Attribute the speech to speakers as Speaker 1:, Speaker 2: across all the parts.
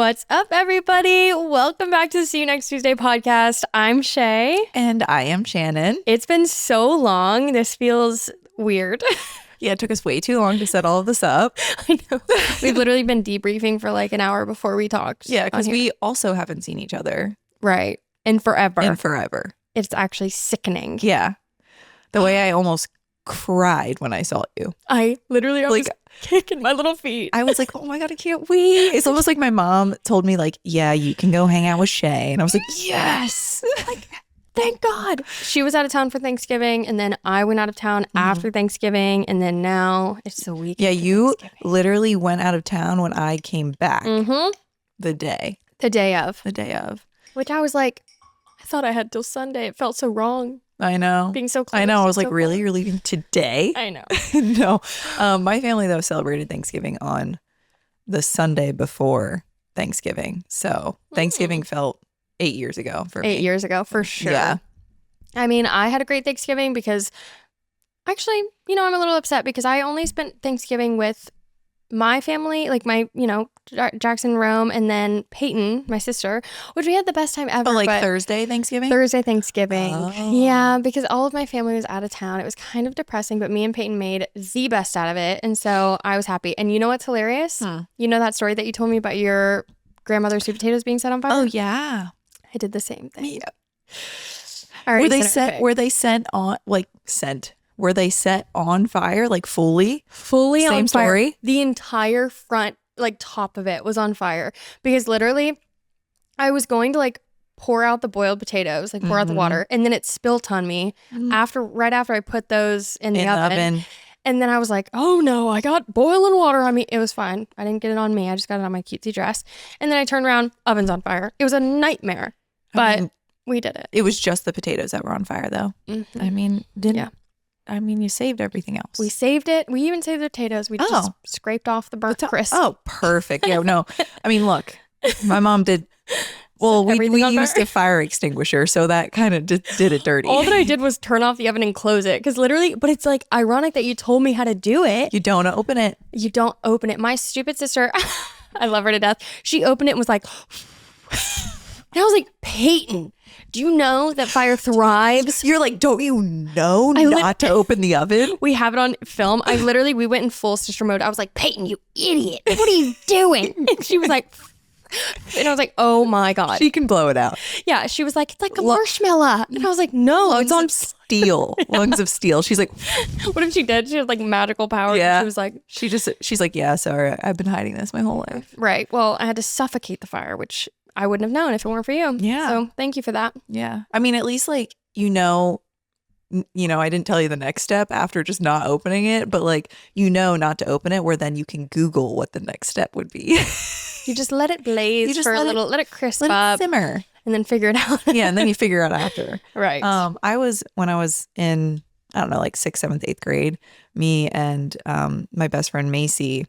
Speaker 1: What's up, everybody? Welcome back to the See You Next Tuesday podcast. I'm Shay.
Speaker 2: And I am Shannon.
Speaker 1: It's been so long. This feels weird.
Speaker 2: Yeah, it took us way too long to set all of this up.
Speaker 1: I know. We've literally been debriefing for like an hour before we talked.
Speaker 2: Yeah, because we also haven't seen each other.
Speaker 1: Right. And forever. It's actually sickening.
Speaker 2: Yeah. The way I almost cried when I saw you.
Speaker 1: I literally was kicking my little feet.
Speaker 2: I was like, oh my God, I can't wait. It's almost like my mom told me like, yeah, you can go hang out with Shay. And I was like, yes.
Speaker 1: Like, thank God. She was out of town for Thanksgiving, and then I went out of town after Thanksgiving, and then now it's the weekend.
Speaker 2: Yeah, you literally went out of town when I came back the day.
Speaker 1: The day of. Which I was like, I thought I had till Sunday. It felt so wrong.
Speaker 2: I know.
Speaker 1: Being so close.
Speaker 2: I know. I was like,
Speaker 1: so
Speaker 2: really?
Speaker 1: close.
Speaker 2: You're leaving today?
Speaker 1: I know.
Speaker 2: No. My family, though, celebrated Thanksgiving on the Sunday before Thanksgiving. So Thanksgiving felt 8 years ago for me.
Speaker 1: 8 years ago, for sure.
Speaker 2: Yeah.
Speaker 1: I mean, I had a great Thanksgiving because actually, I'm a little upset because I only spent Thanksgiving with my family, like my, Jackson, Rome, and then Peyton, my sister, which we had the best time ever.
Speaker 2: Oh, like Thursday Thanksgiving?
Speaker 1: Thursday Thanksgiving.
Speaker 2: Oh.
Speaker 1: Yeah, because all of my family was out of town. It was kind of depressing, but me and Peyton made the best out of it. And so I was happy. And you know what's hilarious? You know that story that you told me about your grandmother's sweet potatoes being set on fire?
Speaker 2: Oh, yeah.
Speaker 1: I did the same thing.
Speaker 2: Yeah.
Speaker 1: All right,
Speaker 2: Were they set on fire, like fully?
Speaker 1: Fully
Speaker 2: Same
Speaker 1: on fire.
Speaker 2: story?
Speaker 1: The entire front, like top of it was on fire because literally I was going to like pour out the boiled potatoes, like pour out the water, and then it spilt on me right after I put those in the oven. And then I was like, oh no, I got boiling water on me. It was fine. I didn't get it on me. I just got it on my cutesy dress. And then I turned around, oven's on fire. It was a nightmare, but we did it.
Speaker 2: It was just the potatoes that were on fire, though. I mean, you saved everything else.
Speaker 1: We saved it. We even saved the potatoes. We just scraped off the burnt crisp.
Speaker 2: Oh, perfect. Yeah, no. I mean, look, my mom did. Well, we used a fire extinguisher, so that kind of did it dirty.
Speaker 1: All that I did was turn off the oven and close it because literally, but it's like ironic that you told me how to do it.
Speaker 2: You don't open it.
Speaker 1: You don't open it. My stupid sister, I love her to death. She opened it and was like, and I was like, Peyton, do you know that fire thrives?
Speaker 2: You're like, don't you know not to open the oven?
Speaker 1: We have it on film. We went in full sister mode. I was like, Peyton, you idiot. What are you doing? And she was like, and I was like, oh my God.
Speaker 2: She can blow it out.
Speaker 1: Yeah. She was like, it's like a marshmallow. And I was like, no, it's on
Speaker 2: steel. Lungs of steel. She's like,
Speaker 1: what if she did? She had like magical powers.
Speaker 2: Yeah.
Speaker 1: She was like,
Speaker 2: she's like, yeah, sorry. I've been hiding this my whole life.
Speaker 1: Right. Well, I had to suffocate the fire, which I wouldn't have known if it weren't for you.
Speaker 2: Yeah.
Speaker 1: So thank you for that.
Speaker 2: Yeah. I mean, at least like, I didn't tell you the next step after just not opening it, but like, not to open it, where then you can Google what the next step would be.
Speaker 1: You just let it blaze for a little, let it crisp up.
Speaker 2: Let it simmer.
Speaker 1: And then figure it out.
Speaker 2: Yeah. And then you figure it out after.
Speaker 1: Right.
Speaker 2: When I was in, I don't know, like 6th, 7th, 8th grade, me and my best friend Macy,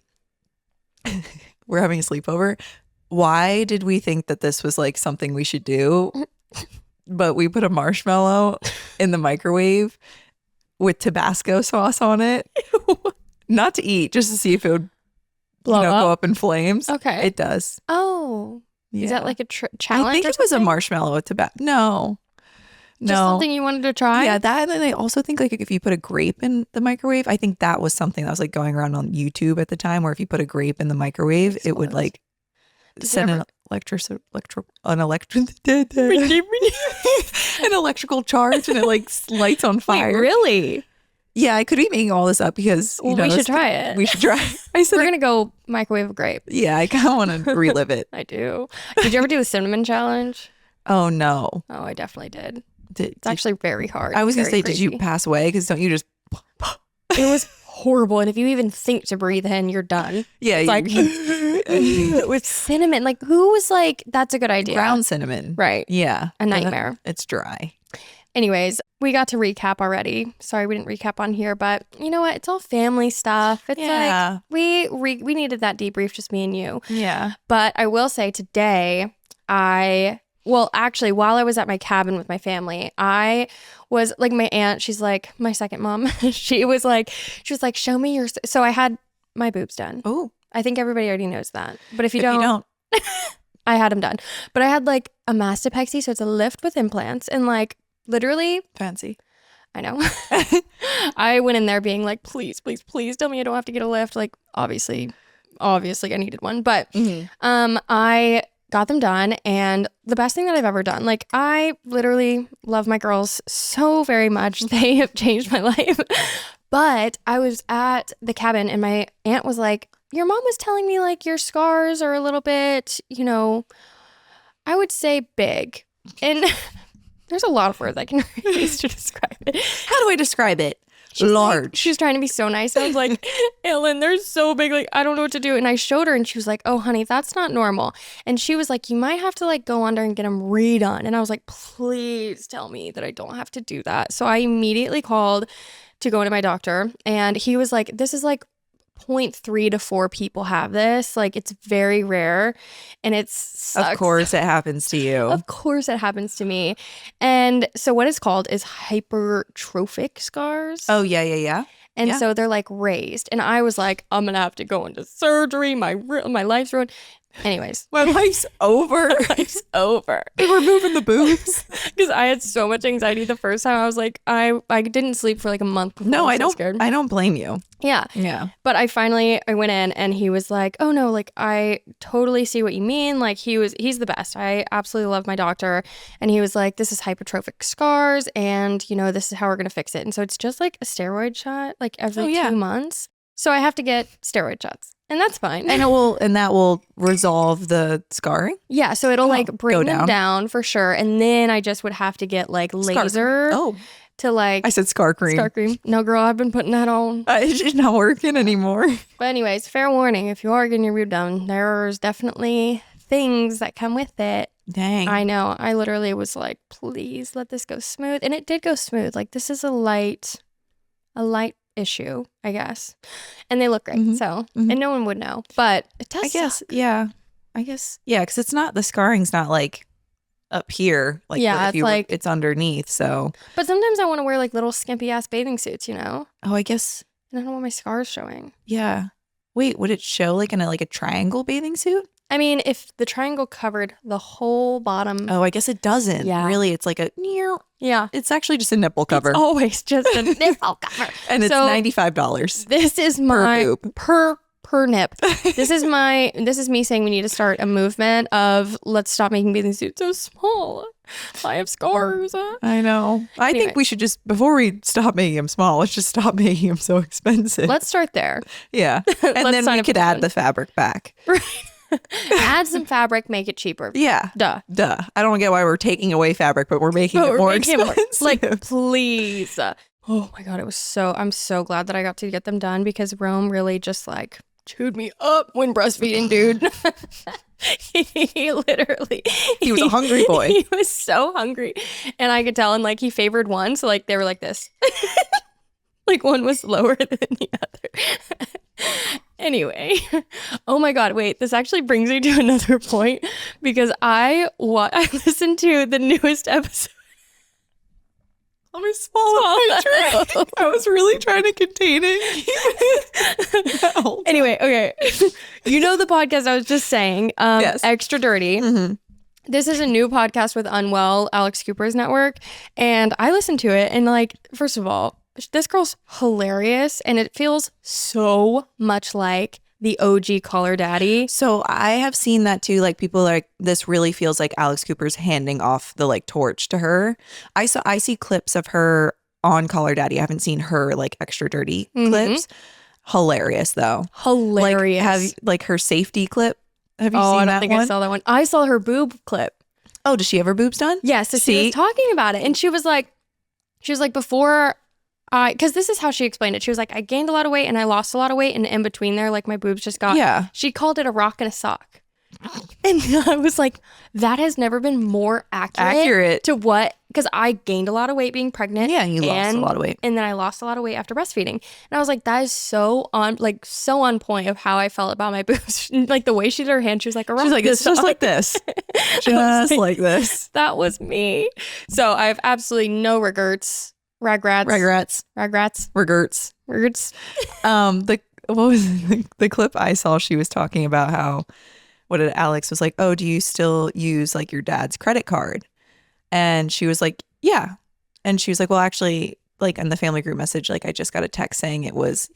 Speaker 2: we're having a sleepover. Why did we think that this was like something we should do? But we put a marshmallow in the microwave with Tabasco sauce on it. Not to eat, just to see if it would go up in flames.
Speaker 1: Okay.
Speaker 2: It does.
Speaker 1: Oh. Yeah. Is that like a challenge?
Speaker 2: I think it was a marshmallow with Tabasco. No.
Speaker 1: Just something you wanted to try?
Speaker 2: Yeah, that. And I also think like if you put a grape in the microwave, I think that was something that was like going around on YouTube at the time, where if you put a grape in the microwave, it would like send an electrical charge, and it like lights on fire.
Speaker 1: Wait, really?
Speaker 2: Yeah, I could be making all this up because
Speaker 1: we should try it.
Speaker 2: We should try. I said
Speaker 1: we're gonna go microwave a grape.
Speaker 2: Yeah, I kind of want to relive it.
Speaker 1: I do. Did you ever do the cinnamon challenge?
Speaker 2: Oh no.
Speaker 1: Oh, I definitely did. It's actually very hard.
Speaker 2: I was gonna say,
Speaker 1: crazy.
Speaker 2: did you pass away? Because don't you just?
Speaker 1: It was horrible, and if you even think to breathe in, you're done.
Speaker 2: Yeah,
Speaker 1: it's like with cinnamon. Like, who was like, that's a good idea?
Speaker 2: Ground cinnamon,
Speaker 1: right?
Speaker 2: Yeah,
Speaker 1: a nightmare.
Speaker 2: It's dry.
Speaker 1: Anyways, we got to recap already. Sorry we didn't recap on here, but you know what? It's all family stuff. It's like we needed that debrief, just me and you.
Speaker 2: Yeah.
Speaker 1: But I will say today, actually, while I was at my cabin with my family, I was like, my aunt, she's like my second mom. she was like, show me your. So I had my boobs done.
Speaker 2: Oh,
Speaker 1: I think everybody already knows that. But if you
Speaker 2: don't,
Speaker 1: I had them done. But I had like a mastopexy, so it's a lift with implants. And like literally,
Speaker 2: Fancy.
Speaker 1: I know. I went in there being like, please, please, please tell me I don't have to get a lift. Like obviously I needed one. But I got them done, and the best thing that I've ever done. Like I literally love my girls so very much. They have changed my life. But I was at the cabin and my aunt was like, your mom was telling me like your scars are a little bit, you know, I would say big. And there's a lot of words I can use to describe it.
Speaker 2: How do I describe it? Large.
Speaker 1: Like, she was trying to be so nice. I was like, Ellen, they're so big. Like, I don't know what to do. And I showed her and she was like, oh, honey, that's not normal. And she was like, you might have to like go under and get them redone. And I was like, please tell me that I don't have to do that. So I immediately called to go into my doctor. And he was like, this is like 0.3 to 4 people have this. Like, it's very rare. And it sucks.
Speaker 2: Of course it happens to you.
Speaker 1: Of course it happens to me. And so what it's called is hypertrophic scars.
Speaker 2: Oh, yeah.
Speaker 1: And so they're like raised. And I was like, I'm going to have to go into surgery. My life's ruined. Anyways.
Speaker 2: My life's over.
Speaker 1: Life's over.
Speaker 2: We're moving the boobs.
Speaker 1: Because I had so much anxiety the first time. I was like, I didn't sleep for like a month.
Speaker 2: No, I don't.
Speaker 1: Scared.
Speaker 2: I don't blame you.
Speaker 1: Yeah. But I went in and he was like, oh no, like I totally see what you mean. Like he's the best. I absolutely love my doctor. And he was like, this is hypertrophic scars and you know, this is how we're going to fix it. And so it's just like a steroid shot like every 2 months. So I have to get steroid shots. And that's fine.
Speaker 2: And that will resolve the scarring?
Speaker 1: Yeah, so it'll like bring them down for sure. And then I just would have to get like laser to like...
Speaker 2: I said scar cream.
Speaker 1: Scar cream. No, girl, I've been putting that on.
Speaker 2: It's not working anymore.
Speaker 1: But anyways, fair warning, if you are getting your boob done, there's definitely things that come with it.
Speaker 2: Dang.
Speaker 1: I know. I literally was like, please let this go smooth. And it did go smooth. Like this is a light issue, I guess. And they look great. So, and no one would know, but it does.
Speaker 2: I guess, because it's not, the scarring's not like up here. Like, it's underneath. So,
Speaker 1: but sometimes I want to wear like little skimpy ass bathing suits, you know?
Speaker 2: Oh, I guess.
Speaker 1: And I don't want my scars showing.
Speaker 2: Yeah. Wait, would it show like in a triangle bathing suit?
Speaker 1: I mean, if the triangle covered the whole bottom.
Speaker 2: Oh, I guess it doesn't. Yeah. Really, it's like a...
Speaker 1: Yeah.
Speaker 2: It's actually just a nipple cover.
Speaker 1: It's always just a nipple cover.
Speaker 2: And it's $95.
Speaker 1: This is my... Per nip. This is me saying we need to start a movement of let's stop making bathing suits so small. I have scars.
Speaker 2: I know. I think we should just, before we stop making them small, let's just stop making them so expensive.
Speaker 1: Let's start there.
Speaker 2: Yeah. And then we could add the fabric back. Right.
Speaker 1: Add some fabric, make it cheaper.
Speaker 2: Yeah.
Speaker 1: Duh.
Speaker 2: I don't get why we're taking away fabric, but we're making it more expensive.
Speaker 1: Like, please. Oh my God. I'm so glad that I got to get them done because Rome really just like chewed me up when breastfeeding, dude. He was a hungry boy. He was so hungry. And I could tell, and like he favored one. So like they were like this. Like one was lower than the other. Anyway, oh my God, wait, this actually brings me to another point because I listened to the newest episode.
Speaker 2: Let me swallow my drink. I was really trying to contain it. No.
Speaker 1: Anyway, okay. You know the podcast I was just saying, yes. Extra Dirty. Mm-hmm. This is a new podcast with Unwell, Alex Cooper's network. And I listened to it and like, first of all, this girl's hilarious and it feels so much like the OG Call Her Daddy.
Speaker 2: So I have seen that too. Like people are like, this really feels like Alex Cooper's handing off the like torch to her. I see clips of her on Call Her Daddy. I haven't seen her like Extra Dirty clips. Hilarious though.
Speaker 1: Hilarious.
Speaker 2: Like, have like her safety clip. Have you seen that one? I don't think
Speaker 1: I saw that one. I saw her boob clip.
Speaker 2: Oh, does she have her boobs done?
Speaker 1: Yeah. So she was talking about it and she was like before because this is how she explained it. She was like, I gained a lot of weight and I lost a lot of weight. And in between there, like my boobs just got, she called it a rock and a sock. And I was like, that has never been more accurate to what, because I gained a lot of weight being pregnant.
Speaker 2: Yeah, and you lost a lot of weight.
Speaker 1: And then I lost a lot of weight after breastfeeding. And I was like, that is so on point of how I felt about my boobs. Like the way she did her hand, she was like, a rock.
Speaker 2: She's like, it's just like this. Just like this.
Speaker 1: That was me. So I have absolutely no regrets. Regrets.
Speaker 2: What was the clip I saw? She was talking about how what did Alex was like, oh, do you still use like your dad's credit card? And she was like, yeah. And she was like, well, actually, like in the family group message, like I just got a text saying it was,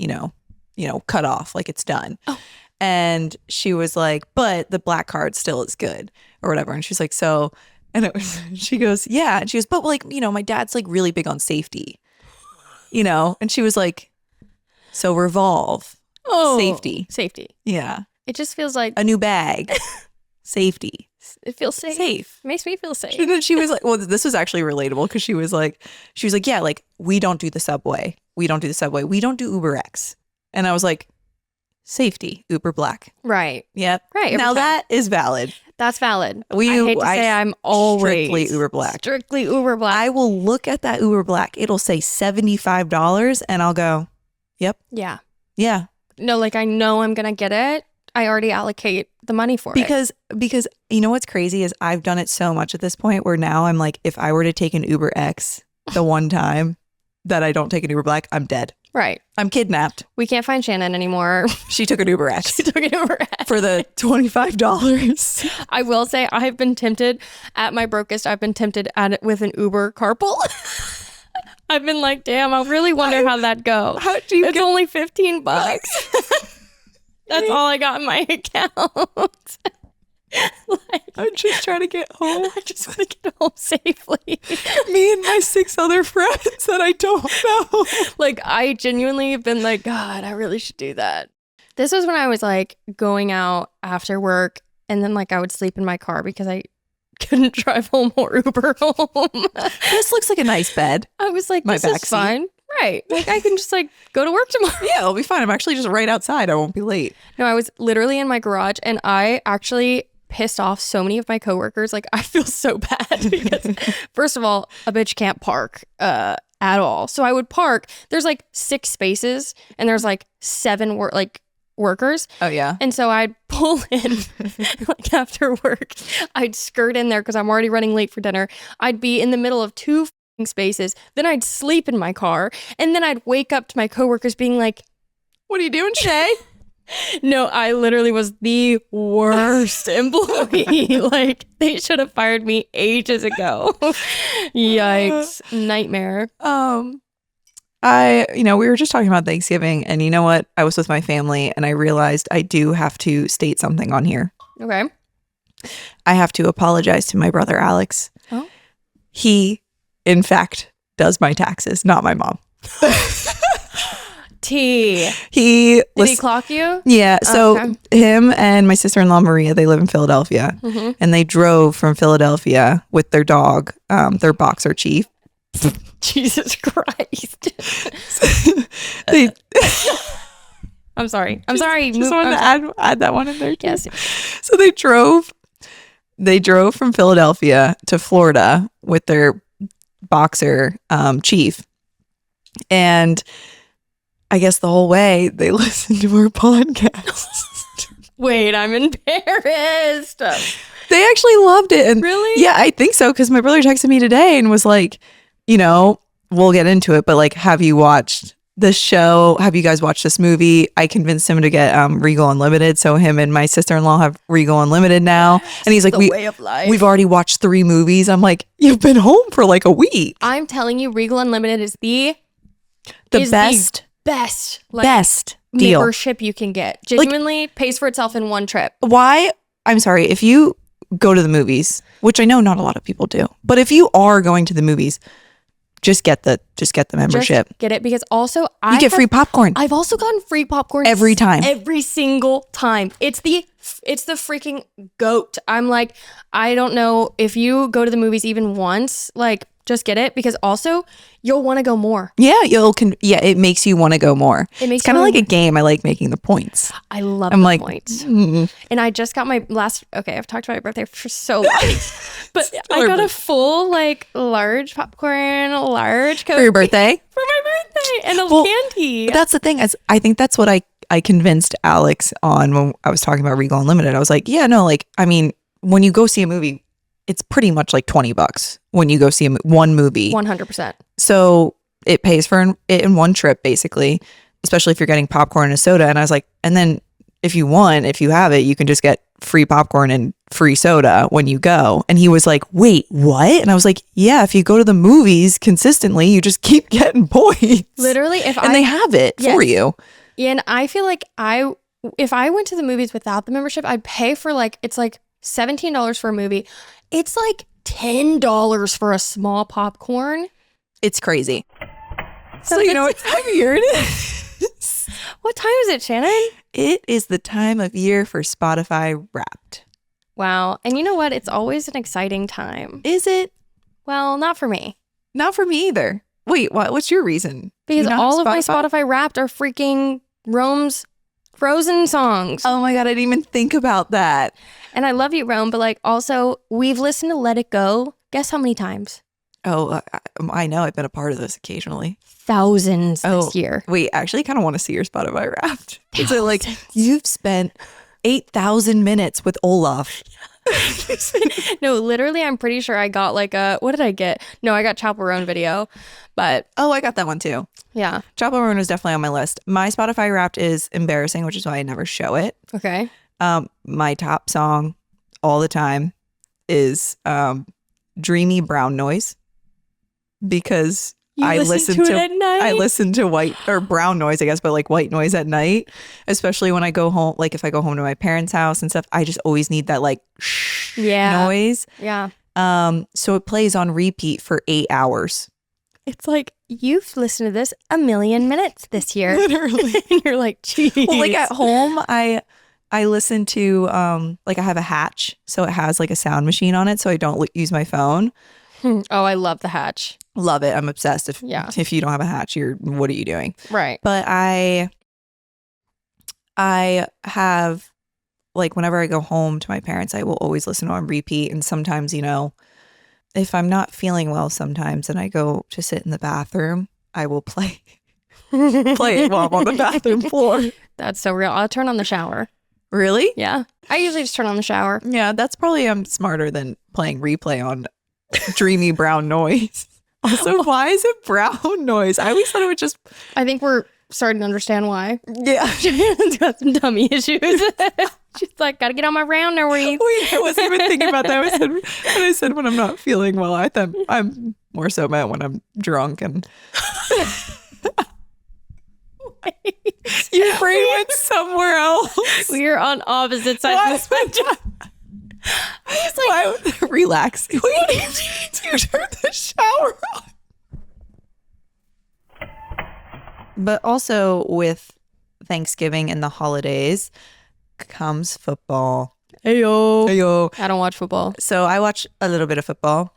Speaker 2: cut off, like it's done.
Speaker 1: Oh.
Speaker 2: And she was like, but the black card still is good or whatever. And she's like, so, and she goes, yeah. And she goes, but like, my dad's like really big on safety, and she was like, so Revolve, safety. Yeah.
Speaker 1: It just feels like
Speaker 2: a new bag, safety.
Speaker 1: It feels safe. It makes me feel safe.
Speaker 2: And then she was like, well, this was actually relatable because she was like, yeah, like we don't do the subway. We don't do Uber X. And I was like, safety, Uber Black.
Speaker 1: Right.
Speaker 2: Yep.
Speaker 1: Right.
Speaker 2: Now that is valid.
Speaker 1: That's valid. I hate to say I'm always
Speaker 2: strictly Uber Black.
Speaker 1: Strictly Uber Black.
Speaker 2: I will look at that Uber Black. It'll say $75 and I'll go, yep.
Speaker 1: Yeah.
Speaker 2: Yeah.
Speaker 1: No, like I know I'm going to get it. I already allocate the money for
Speaker 2: it. Because you know what's crazy is I've done it so much at this point where now I'm like, if I were to take an Uber X the one time that I don't take an Uber Black, I'm dead.
Speaker 1: Right.
Speaker 2: I'm kidnapped.
Speaker 1: We can't find Shannon anymore.
Speaker 2: She took an Uber X. For the $25. I
Speaker 1: will say I've been tempted at my brokest. I've been tempted at it with an Uber carpool. I've been like, damn, I really wonder how that go. It's only $15. That's all I got in my account.
Speaker 2: I'm just trying to get home.
Speaker 1: I just want to get home safely.
Speaker 2: Me and my 6 other friends that I don't know.
Speaker 1: Like, I genuinely have been like, God, I really should do that. This was when I was like going out after work and then like I would sleep in my car because I couldn't drive home or Uber home.
Speaker 2: This looks like a nice bed.
Speaker 1: I was like, this is fine. Right. Like I can just like go to work tomorrow.
Speaker 2: Yeah, it'll be fine. I'm actually just right outside. I won't be late.
Speaker 1: No, I was literally in my garage and I actually pissed off so many of my coworkers. Like I feel so bad because first of all, a bitch can't park at all. So I would park. There's like 6 spaces and there's like 7 workers.
Speaker 2: Oh yeah.
Speaker 1: And so I'd pull in like after work. I'd skirt in there because I'm already running late for dinner. I'd be in the middle of 2 spaces. Then I'd sleep in my car. And then I'd wake up to my coworkers being like,
Speaker 2: what are you doing, Shay?
Speaker 1: No, I literally was the worst employee. Like they should have fired me ages ago. Yikes. Nightmare.
Speaker 2: We were just talking about Thanksgiving and you know what? I was with my family and I realized I do have to state something on here.
Speaker 1: Okay.
Speaker 2: I have to apologize to my brother, Alex.
Speaker 1: Oh.
Speaker 2: He, in fact, does my taxes, not my mom.
Speaker 1: Did
Speaker 2: he
Speaker 1: clock you?
Speaker 2: Yeah. So him and my sister-in-law, Maria, they live in Philadelphia and they drove from Philadelphia with their dog, their boxer Chief.
Speaker 1: Jesus Christ. I'm sorry.
Speaker 2: Just wanted to add that one in there too.
Speaker 1: Yes.
Speaker 2: So they drove from Philadelphia to Florida with their boxer Chief. And I guess the whole way they listened to our podcast.
Speaker 1: Wait, I'm embarrassed.
Speaker 2: They actually loved it. And
Speaker 1: really?
Speaker 2: Yeah, I think so. Because my brother texted me today and was like, we'll get into it. But like, have you watched the show? Have you guys watched this movie? I convinced him to get Regal Unlimited. So him and my sister-in-law have Regal Unlimited now. And he's like,
Speaker 1: way of life.
Speaker 2: We've already watched 3 movies. I'm like, you've been home for like a week.
Speaker 1: I'm telling you, Regal Unlimited is the best
Speaker 2: deal
Speaker 1: membership you can get. Genuinely pays for itself in one trip.
Speaker 2: Why? I'm sorry, if you go to the movies, which I know not a lot of people do, but if you are going to the movies, just get the membership.
Speaker 1: Just get it because also
Speaker 2: you get free popcorn.
Speaker 1: I've also gotten free popcorn
Speaker 2: every
Speaker 1: single time. It's the freaking GOAT. I'm like, I don't know if you go to the movies even once, like just get it because also you'll want to go more.
Speaker 2: Yeah, it makes you want to go more. It's kind of like a game. I like making the points.
Speaker 1: I love the points. And I just got my I've talked about my birthday for so long. But I got a full large popcorn, large Coke.
Speaker 2: For your birthday?
Speaker 1: For my birthday. And candy.
Speaker 2: That's the thing is I think that's what I convinced Alex on when I was talking about Regal Unlimited. I was like, yeah, no, when you go see a movie, it's pretty much like $20 when you go see one movie.
Speaker 1: 100%.
Speaker 2: So it pays for it in one trip, basically, especially if you're getting popcorn and a soda. And I was like, and then if you have it, you can just get free popcorn and free soda when you go. And he was like, wait, what? And I was like, yeah, if you go to the movies consistently, you just keep getting points.
Speaker 1: Literally,
Speaker 2: they have it for you.
Speaker 1: And I feel like if I went to the movies without the membership, I'd pay for like, it's like $17 for a movie. It's like $10 for a small popcorn.
Speaker 2: It's crazy. So you know what time of year it is?
Speaker 1: What time is it, Shannon?
Speaker 2: It is the time of year for Spotify Wrapped.
Speaker 1: Wow. And you know what? It's always an exciting time.
Speaker 2: Is it?
Speaker 1: Well, not for me.
Speaker 2: Not for me either. Wait, what's your reason?
Speaker 1: Because all of my Spotify Wrapped are freaking Rome's Frozen songs.
Speaker 2: Oh my God, I didn't even think about that.
Speaker 1: And I love you, Rome, but like also we've listened to Let It Go. Guess how many times?
Speaker 2: Oh, I know. I've been a part of this occasionally.
Speaker 1: Thousands this year.
Speaker 2: Wait, I actually kind of want to see your Spotify Wrapped. So like you've spent 8,000 minutes with Olaf.
Speaker 1: No, literally, I'm pretty sure I got like what did I get? No, I got Chapel Roan video, but
Speaker 2: I got that one too.
Speaker 1: Yeah,
Speaker 2: Chapel Roan was definitely on my list. My Spotify Wrapped is embarrassing, which is why I never show it.
Speaker 1: Okay.
Speaker 2: My top song all the time is Dreamy Brown Noise, because I listen to it at night. I listen to white or brown noise, I guess, but like white noise at night, especially when I go home. Like if I go home to my parents' house and stuff, I just always need that like shh noise.
Speaker 1: Yeah.
Speaker 2: So it plays on repeat for 8 hours.
Speaker 1: It's like you've listened to this 1,000,000 minutes this year.
Speaker 2: Literally.
Speaker 1: And you're like, geez.
Speaker 2: Well, like at home, I listen to like I have a Hatch, so it has like a sound machine on it, so I don't use my phone.
Speaker 1: Oh, I love the Hatch.
Speaker 2: Love it. I'm obsessed. If you don't have a Hatch, what are you doing?
Speaker 1: Right.
Speaker 2: But I have, like, whenever I go home to my parents, I will always listen on repeat. And sometimes, if I'm not feeling well sometimes and I go to sit in the bathroom, I will play it while I'm on the bathroom floor.
Speaker 1: That's so real. I'll turn on the shower.
Speaker 2: Really?
Speaker 1: Yeah. I usually just turn on the shower.
Speaker 2: Yeah, that's probably smarter than playing replay on Dreamy Brown Noise. Also, why is it brown noise? I always thought it would just...
Speaker 1: I think we're starting to understand why.
Speaker 2: Yeah.
Speaker 1: Shannon's got some tummy issues. She's like, gotta get on my rounder week.
Speaker 2: Wait, I wasn't even thinking about that. I said when I'm not feeling well. I thought I'm more so meant when I'm drunk and... Your brain went somewhere else.
Speaker 1: We are on opposite sides of the spectrum.
Speaker 2: I was like, relax. What do you mean? You turned the shower on. But also with Thanksgiving and the holidays comes football.
Speaker 1: Heyo.
Speaker 2: Heyo.
Speaker 1: I don't watch football.
Speaker 2: So I watch a little bit of football.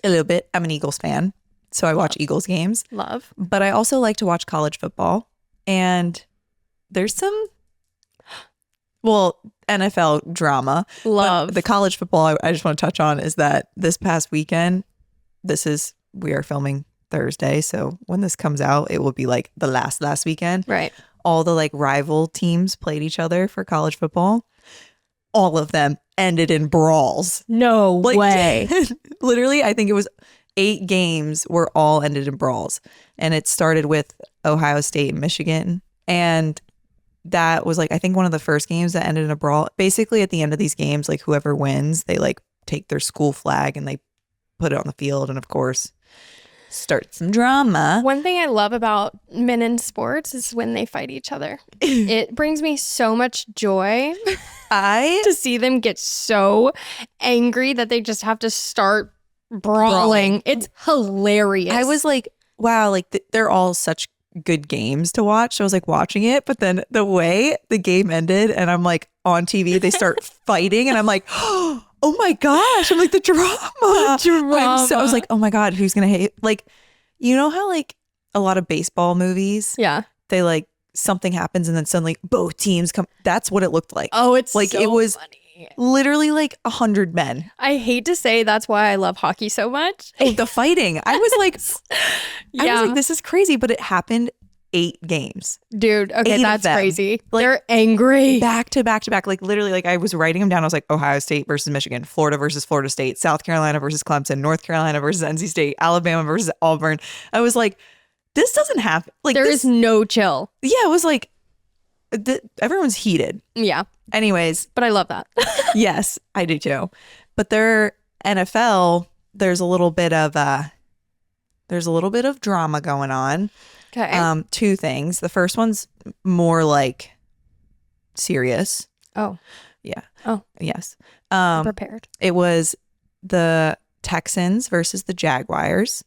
Speaker 2: A little bit. I'm an Eagles fan, so I watch Eagles games.
Speaker 1: Love.
Speaker 2: But I also like to watch college football. And there's some... NFL drama.
Speaker 1: Love.
Speaker 2: But the college football I just want to touch on is that this past weekend, we are filming Thursday. So when this comes out, it will be like the last weekend.
Speaker 1: Right.
Speaker 2: All the like rival teams played each other for college football. All of them ended in brawls.
Speaker 1: No way.
Speaker 2: Literally, I think it was 8 games were all ended in brawls. And it started with Ohio State and Michigan. And that was like, I think one of the first games that ended in a brawl. Basically, at the end of these games, like whoever wins, they like take their school flag and they put it on the field. And of course, start some drama.
Speaker 1: One thing I love about men in sports is when they fight each other. It brings me so much joy to see them get so angry that they just have to start brawling. It's hilarious.
Speaker 2: I was like, wow, like they're all such good games to watch. So I was like watching it, but then the way the game ended and I'm like on TV, they start fighting and I'm like, oh my gosh, I'm like the drama. I was like, oh my God, who's going to hate? Like, you know how like a lot of baseball movies, they like something happens and then suddenly both teams come. That's what it looked like.
Speaker 1: Oh, it's
Speaker 2: like
Speaker 1: so
Speaker 2: it was
Speaker 1: funny.
Speaker 2: Literally like 100 men.
Speaker 1: I hate to say that's why I love hockey so much.
Speaker 2: Oh, the fighting. I was like, this is crazy, but it happened 8 games.
Speaker 1: Dude, okay,
Speaker 2: 8
Speaker 1: that's crazy.
Speaker 2: Like,
Speaker 1: they're angry.
Speaker 2: Back to back to back. Like literally, like I was writing them down. I was like, Ohio State versus Michigan, Florida versus Florida State, South Carolina versus Clemson, North Carolina versus NC State, Alabama versus Auburn. I was like, this doesn't happen. Like
Speaker 1: there is no chill.
Speaker 2: Yeah, it was like, everyone's heated.
Speaker 1: Yeah.
Speaker 2: Anyways,
Speaker 1: But I love that.
Speaker 2: yes, I do too. But their NFL, there's a little bit of drama going on.
Speaker 1: Okay.
Speaker 2: Two things. The first one's more like serious.
Speaker 1: Oh.
Speaker 2: Yeah.
Speaker 1: Oh.
Speaker 2: Yes.
Speaker 1: I'm prepared.
Speaker 2: It was the Texans versus the Jaguars.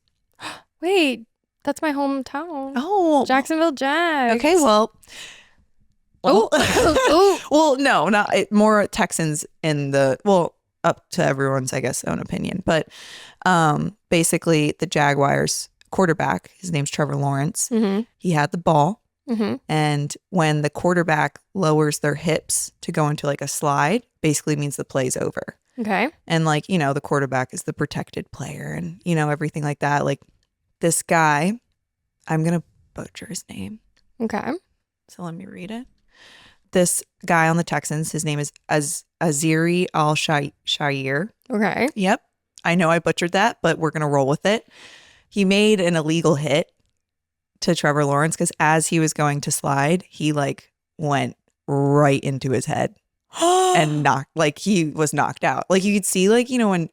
Speaker 1: Wait, that's my hometown.
Speaker 2: Oh,
Speaker 1: Jacksonville Jags.
Speaker 2: okay. Well, well, no, not more Texans in the up to everyone's, I guess, own opinion. But basically, the Jaguars quarterback, his name's Trevor Lawrence.
Speaker 1: Mm-hmm.
Speaker 2: He had the ball,
Speaker 1: Mm-hmm.
Speaker 2: and when the quarterback lowers their hips to go into like a slide, basically means the play's over.
Speaker 1: Okay.
Speaker 2: And like, the quarterback is the protected player and, everything like that. Like this guy, I'm going to butcher his name.
Speaker 1: Okay.
Speaker 2: So let me read it. This guy on the Texans, his name is Aziri Al-Shair.
Speaker 1: Okay.
Speaker 2: Yep. I know I butchered that, but we're going to roll with it. He made an illegal hit to Trevor Lawrence because as he was going to slide, he like went right into his head and he was knocked out. Like you could see when,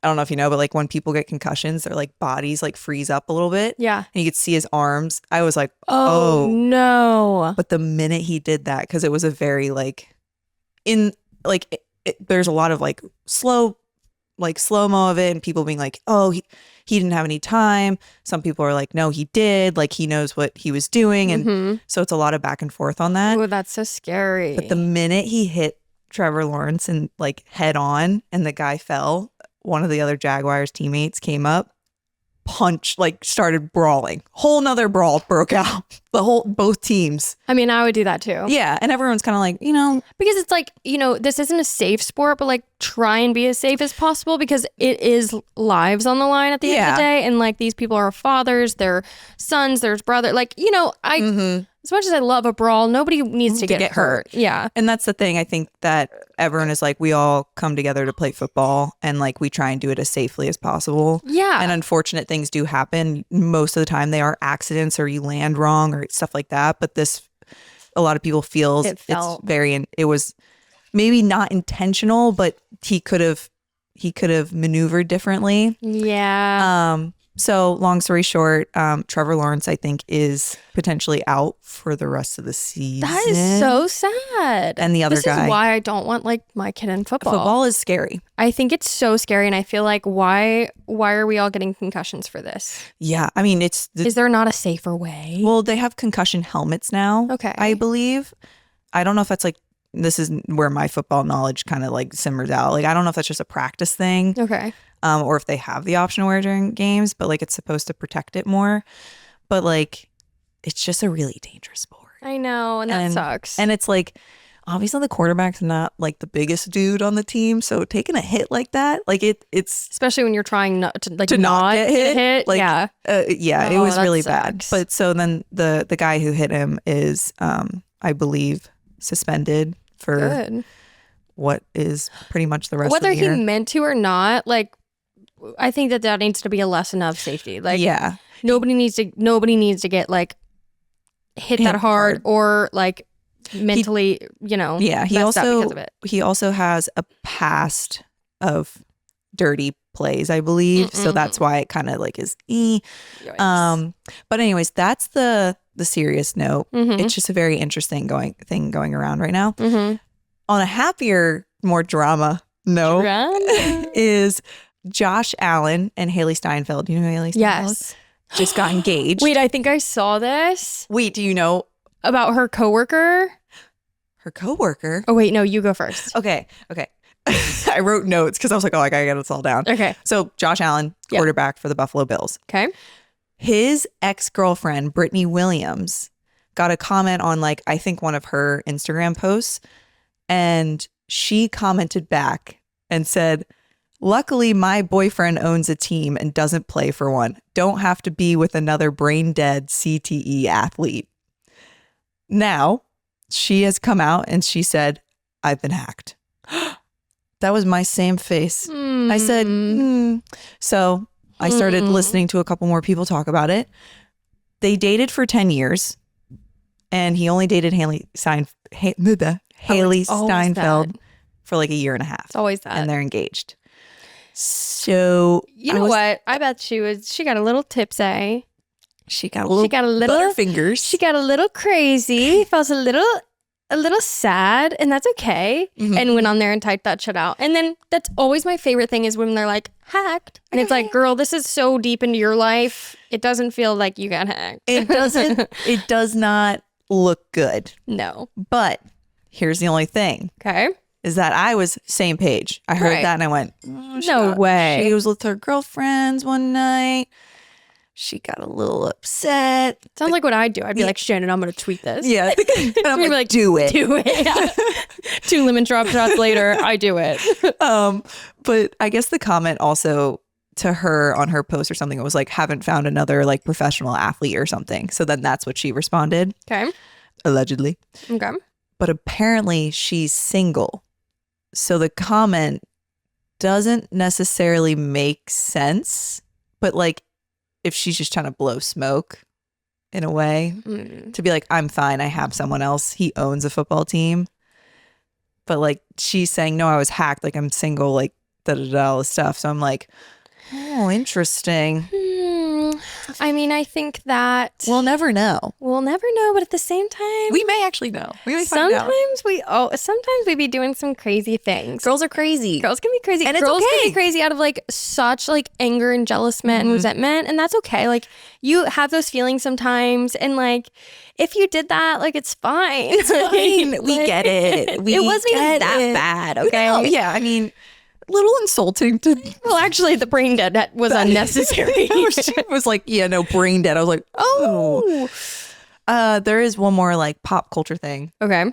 Speaker 2: I don't know if you know, but like when people get concussions, their like bodies like freeze up a little bit.
Speaker 1: Yeah.
Speaker 2: And you could see his arms. I was like,
Speaker 1: oh no.
Speaker 2: But the minute he did that, because it was a very there's a lot of like slow-mo of it and people being like, oh, he didn't have any time. Some people are like, no, he did. Like he knows what he was doing. And so it's a lot of back and forth on that.
Speaker 1: Oh, that's so scary.
Speaker 2: But the minute he hit Trevor Lawrence and like head on and the guy fell, one of the other Jaguars teammates came up, started brawling. Whole nother brawl broke out. Both teams.
Speaker 1: I mean, I would do that too.
Speaker 2: Yeah. And everyone's kind of like,
Speaker 1: because it's like, this isn't a safe sport, but like try and be as safe as possible because it is lives on the line at the end of the day. And like these people are fathers, their sons, their brother. Like, as much as I love a brawl, nobody needs to get hurt. Yeah.
Speaker 2: And that's the thing. I think that everyone is like, we all come together to play football and like we try and do it as safely as possible.
Speaker 1: Yeah.
Speaker 2: And unfortunate things do happen. Most of the time they are accidents or you land wrong or stuff like that. But a lot of people feel it was maybe not intentional, but he could have maneuvered differently.
Speaker 1: Yeah.
Speaker 2: So long story short, Trevor Lawrence, I think, is potentially out for the rest of the season.
Speaker 1: That is so sad.
Speaker 2: And the other guy.
Speaker 1: This is why I don't want like my kid in football.
Speaker 2: Football is scary.
Speaker 1: I think it's so scary. And I feel like why are we all getting concussions for this?
Speaker 2: Yeah. I mean, is
Speaker 1: there not a safer way?
Speaker 2: Well, they have concussion helmets now.
Speaker 1: Okay.
Speaker 2: I believe. I don't know if that's like, this is where my football knowledge kind of like simmers out. Like, I don't know if that's just a practice thing.
Speaker 1: Okay.
Speaker 2: Or if they have the option to wear during games, but like it's supposed to protect it more. But like, it's just a really dangerous sport.
Speaker 1: I know, and that sucks.
Speaker 2: And it's like, obviously the quarterback's not like the biggest dude on the team, so taking a hit like that, like it's
Speaker 1: especially when you're trying not to not
Speaker 2: get hit. Like,
Speaker 1: yeah,
Speaker 2: it was really
Speaker 1: sucks.
Speaker 2: bad. But so then the guy who hit him is, I believe, suspended for what is pretty much the rest of the year.
Speaker 1: Whether he meant to or not, like. I think that needs to be a lesson of safety. Like,
Speaker 2: yeah,
Speaker 1: nobody needs to get like hit that hard or like mentally,
Speaker 2: Yeah, he also has a past of dirty plays, I believe. So that's why it kind of like is. But anyways, that's the serious note. It's just a very interesting thing going around right now. On a happier, more drama note, is Josh Allen and Haley Steinfeld. Do you know who Haley Steinfeld is? Just got engaged.
Speaker 1: Wait, I think I saw this.
Speaker 2: Wait, do you know
Speaker 1: about her coworker?
Speaker 2: Her coworker?
Speaker 1: Oh wait, no, you go first.
Speaker 2: Okay. I wrote notes because I was like, oh, I gotta get this all down.
Speaker 1: Okay.
Speaker 2: So Josh Allen, quarterback for the Buffalo Bills.
Speaker 1: Okay.
Speaker 2: His ex-girlfriend, Brittany Williams, got a comment on like, I think one of her Instagram posts, and she commented back and said, luckily, my boyfriend owns a team and doesn't play for one. Don't have to be with another brain dead CTE athlete. Now, she has come out and she said, I've been hacked. That was my same face. I said, So I started listening to a couple more people talk about it. They dated for 10 years and he only dated Haley Haley
Speaker 1: always
Speaker 2: Steinfeld
Speaker 1: that.
Speaker 2: for like a year and a half.
Speaker 1: It's always that.
Speaker 2: And they're engaged. So
Speaker 1: You know what? I bet she got a little tipsy.
Speaker 2: She got a little butterfingers.
Speaker 1: She got a little crazy. Felt a little sad, and that's okay. And went on there and typed that shit out. And then that's always my favorite thing is when they're like hacked, and it's like, girl, this is so deep into your life. It doesn't feel like you got hacked.
Speaker 2: It doesn't. It does not look good.
Speaker 1: No.
Speaker 2: But here's the only thing.
Speaker 1: Okay.
Speaker 2: Is that I was same page. I heard that and I went,
Speaker 1: no way.
Speaker 2: She was with her girlfriends one night. She got a little upset.
Speaker 1: Sounds like what I'd do. I'd be like, Shannon, I'm going to tweet this.
Speaker 2: Yeah. And I'm
Speaker 1: Be
Speaker 2: like, do it.
Speaker 1: Do it. Yeah. 2 lemon drop shots later, I do it.
Speaker 2: But I guess the comment also to her on her post or something, it was like, haven't found another like professional athlete or something. So then that's what she responded.
Speaker 1: Okay.
Speaker 2: Allegedly.
Speaker 1: Okay.
Speaker 2: But apparently she's single. So the comment doesn't necessarily make sense. But like, if she's just trying to blow smoke in a way to be like, I'm fine. I have someone else. He owns a football team. But like, she's saying, no, I was hacked. Like, I'm single, like, all this stuff. So I'm like, oh, interesting.
Speaker 1: I mean, I think that
Speaker 2: We'll never know.
Speaker 1: we'll never know, but at the same time,
Speaker 2: We may actually know. We may find out.
Speaker 1: sometimes we be doing some crazy things.
Speaker 2: Girls are crazy.
Speaker 1: Girls can be crazy.
Speaker 2: And it's
Speaker 1: Girls can
Speaker 2: okay.
Speaker 1: be crazy out of like such like anger and jealousment and resentment, and that's okay. Like you have those feelings sometimes, and like if you did that, like it's fine.
Speaker 2: It's fine. We get it.
Speaker 1: It wasn't even that bad. Okay.
Speaker 2: No, yeah, I mean, little insulting to.
Speaker 1: Well, actually, the brain dead was unnecessary.
Speaker 2: She was like, yeah, no, brain dead. I was like, oh. There is one more like pop culture thing
Speaker 1: Okay.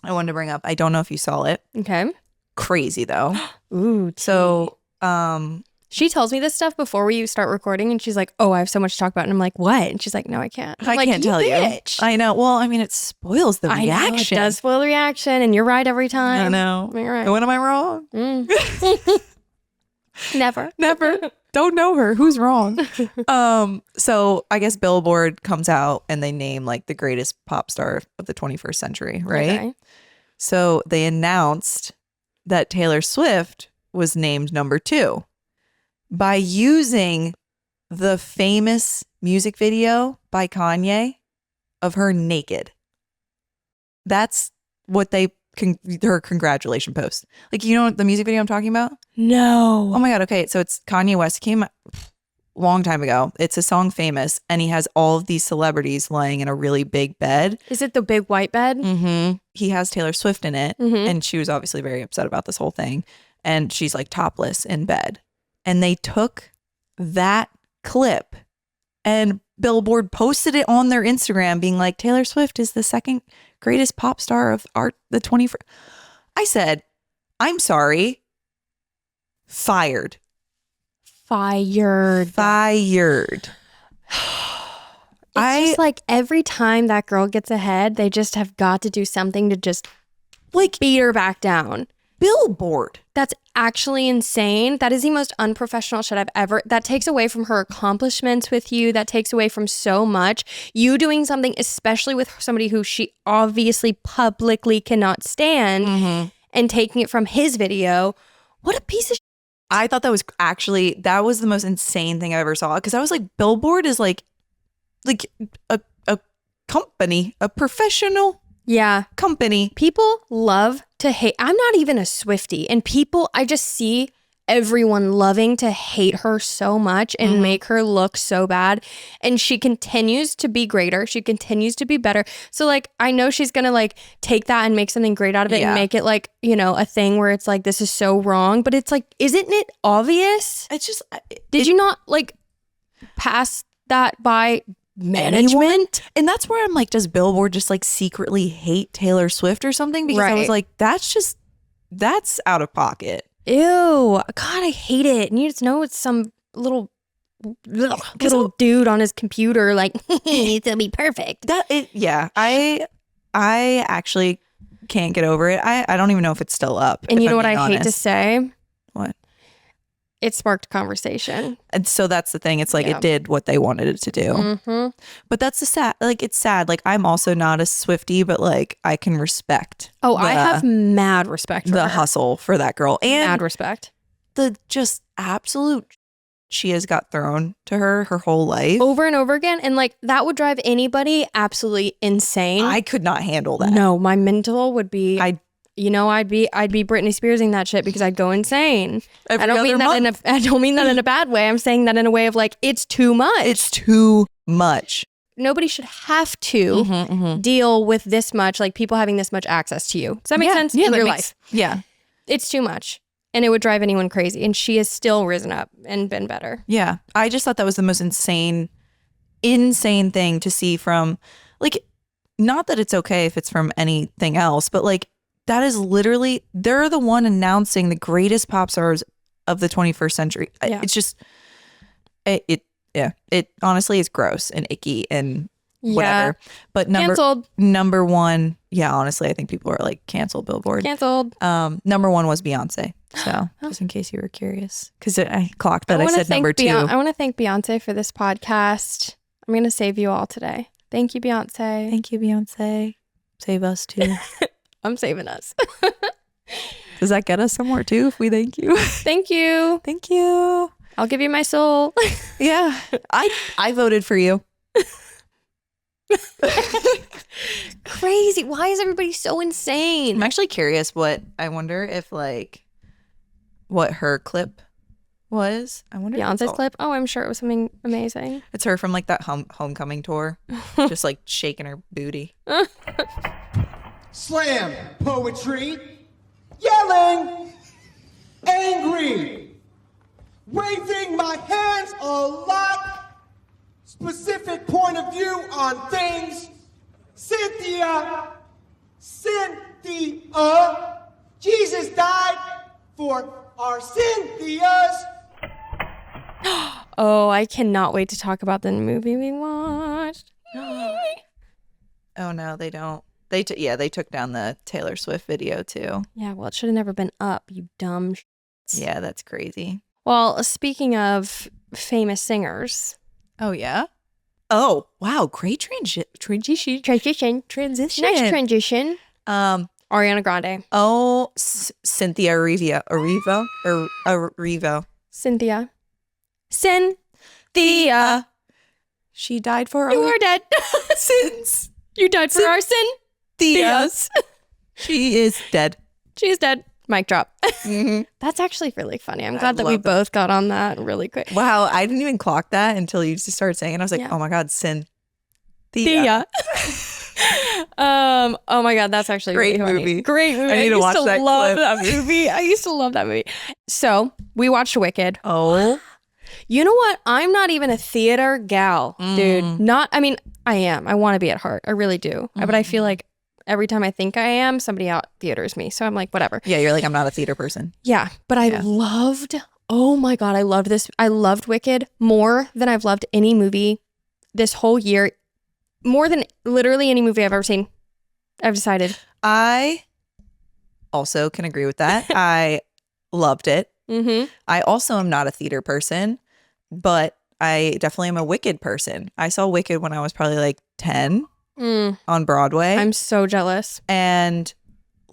Speaker 2: I wanted to bring up. I don't know if you saw it.
Speaker 1: Okay.
Speaker 2: Crazy though.
Speaker 1: Ooh.
Speaker 2: So,
Speaker 1: She tells me this stuff before we start recording, and she's like, "Oh, I have so much to talk about." And I'm like, "What?" And she's like, "No, I can't." I'm
Speaker 2: I
Speaker 1: like,
Speaker 2: can't tell
Speaker 1: bitch.
Speaker 2: you. I know. Well, I mean, it spoils the
Speaker 1: I know,
Speaker 2: reaction.
Speaker 1: it does spoil the reaction, and you're right every time.
Speaker 2: I know.
Speaker 1: You're right.
Speaker 2: When am I wrong?
Speaker 1: Never.
Speaker 2: Never. Don't know her. Who's wrong? So I guess Billboard comes out and they name like the greatest pop star of the 21st century, right?
Speaker 1: Okay.
Speaker 2: So they announced that Taylor Swift was named number 2 by using the famous music video by Kanye of her naked. That's what her congratulation post. Like, you know the music video I'm talking about?
Speaker 1: No.
Speaker 2: Oh my God. Okay. So it's Kanye West. Came a long time ago. It's a song Famous. And he has all of these celebrities laying in a really big bed.
Speaker 1: Is it the big white bed?
Speaker 2: Mm-hmm. He has Taylor Swift in it.
Speaker 1: Mhm.
Speaker 2: And she was obviously very upset about this whole thing. And she's like topless in bed. And they took that clip and Billboard posted it on their Instagram being like, Taylor Swift is the second greatest pop star of the 21st. I said, I'm sorry. Fired.
Speaker 1: Fired.
Speaker 2: Fired.
Speaker 1: It's just like every time that girl gets ahead, they just have got to do something to just like beat her back down.
Speaker 2: Billboard.
Speaker 1: That's actually insane. That is the most unprofessional shit I've ever. That takes away from her accomplishments with you. That takes away from so much. You doing something, especially with somebody who she obviously publicly cannot stand, and taking it from his video. What a piece of shit.
Speaker 2: I thought that was the most insane thing I ever saw. Because I was like, Billboard is like a company, a professional company.
Speaker 1: People love to hate. I'm not even a Swiftie, and I just see everyone loving to hate her so much and make her look so bad. And she continues to be greater. She continues to be better. So like, I know she's going to like take that and make something great out of it and make it like, you know, a thing where it's like, this is so wrong, but it's like, isn't it obvious?
Speaker 2: It's just,
Speaker 1: Did you not like pass that by management?
Speaker 2: And that's where I'm like, does Billboard just like secretly hate Taylor Swift or something? Because I was like, that's out of pocket.
Speaker 1: Ew. God, I hate it. And you just know it's some little dude on his computer like, it's gonna be perfect.
Speaker 2: I actually can't get over it. I don't even know if it's still up.
Speaker 1: And you know what I hate to say?
Speaker 2: What?
Speaker 1: it sparked conversation.
Speaker 2: And so that's the thing. It's like it did what they wanted it to do.
Speaker 1: Mm-hmm.
Speaker 2: But that's the sad. Like it's sad. Like I'm also not a Swiftie, but like I can respect.
Speaker 1: I have mad respect for
Speaker 2: the
Speaker 1: her.
Speaker 2: hustle for that girl and
Speaker 1: Mad respect.
Speaker 2: the just absolute she has got thrown to her whole life
Speaker 1: Over and over again. And like that would drive anybody absolutely insane.
Speaker 2: I could not handle that.
Speaker 1: No, my mental would be I'd be Britney Spearsing that shit because I'd go insane. I don't mean that in a bad way. I'm saying that in a way of like it's too much.
Speaker 2: It's too much.
Speaker 1: Nobody should have to deal with this much, like people having this much access to you. Does that make sense?
Speaker 2: Yeah,
Speaker 1: in your life.
Speaker 2: Yeah.
Speaker 1: It's too much. And it would drive anyone crazy. And she has still risen up and been better.
Speaker 2: Yeah. I just thought that was the most insane thing to see from, like, not that it's okay if it's from anything else, but like, that is literally, they're the one announcing the greatest pop stars of the 21st century.
Speaker 1: Yeah.
Speaker 2: It's just, it honestly is gross and icky and whatever. But number one, honestly, I think people are like canceled Billboard.
Speaker 1: Canceled.
Speaker 2: Number one was Beyonce. So just in case you were curious, because I clocked that I said number two.
Speaker 1: I want to thank Beyonce for this podcast. I'm going to save you all today. Thank you, Beyonce.
Speaker 2: Thank you, Beyonce. Save us too.
Speaker 1: I'm saving us.
Speaker 2: Does that get us somewhere too if we thank you?
Speaker 1: Thank you.
Speaker 2: Thank you.
Speaker 1: I'll give you my soul.
Speaker 2: Yeah. I voted for you.
Speaker 1: Crazy. Why is everybody so insane?
Speaker 2: I'm actually curious I wonder if like what her clip was. I wonder
Speaker 1: Beyonce's clip? Oh, I'm sure it was something amazing.
Speaker 2: It's her from like that homecoming tour. Just like shaking her booty.
Speaker 3: Slam poetry, yelling, angry, waving my hands a lot, specific point of view on things. Cynthia, Jesus died for our Cynthias.
Speaker 1: Oh, I cannot wait to talk about the movie we watched.
Speaker 2: Oh no, they don't. They took down the Taylor Swift video too.
Speaker 1: Yeah, well, it should have never been up, you dumb
Speaker 2: Yeah, that's crazy.
Speaker 1: Well, speaking of famous singers.
Speaker 2: Oh, yeah? Oh, wow. Great transition.
Speaker 1: Next transition. Ariana Grande.
Speaker 2: Oh, Cynthia Erivo.
Speaker 1: Cynthia. Cynthia.
Speaker 2: She died for
Speaker 1: You are dead.
Speaker 2: sins.
Speaker 1: You died for our sin.
Speaker 2: Theas. She is dead.
Speaker 1: She is dead. Mic drop.
Speaker 2: Mm-hmm.
Speaker 1: That's actually really funny. I'm glad that we both got on that really quick.
Speaker 2: Wow, I didn't even clock that until you just started saying it. I was like, oh my God, Thea.
Speaker 1: Oh my God, that's actually
Speaker 2: great
Speaker 1: really
Speaker 2: movie.
Speaker 1: Funny. Great movie.
Speaker 2: I need to watch that clip.
Speaker 1: That movie. I used to love that movie. So we watched Wicked.
Speaker 2: Oh.
Speaker 1: You know what? I'm not even a theater gal, dude. I am. I want to be at heart. I really do. But I feel like every time I think I am, somebody out theaters me. So I'm like, whatever.
Speaker 2: Yeah, you're like, I'm not a theater person.
Speaker 1: Yeah. But I loved, oh my God, I loved this. I loved Wicked more than I've loved any movie this whole year. More than literally any movie I've ever seen. I've decided.
Speaker 2: I also can agree with that. I loved it.
Speaker 1: Mm-hmm.
Speaker 2: I also am not a theater person, but I definitely am a Wicked person. I saw Wicked when I was probably like 10 on Broadway.
Speaker 1: I'm so jealous.
Speaker 2: And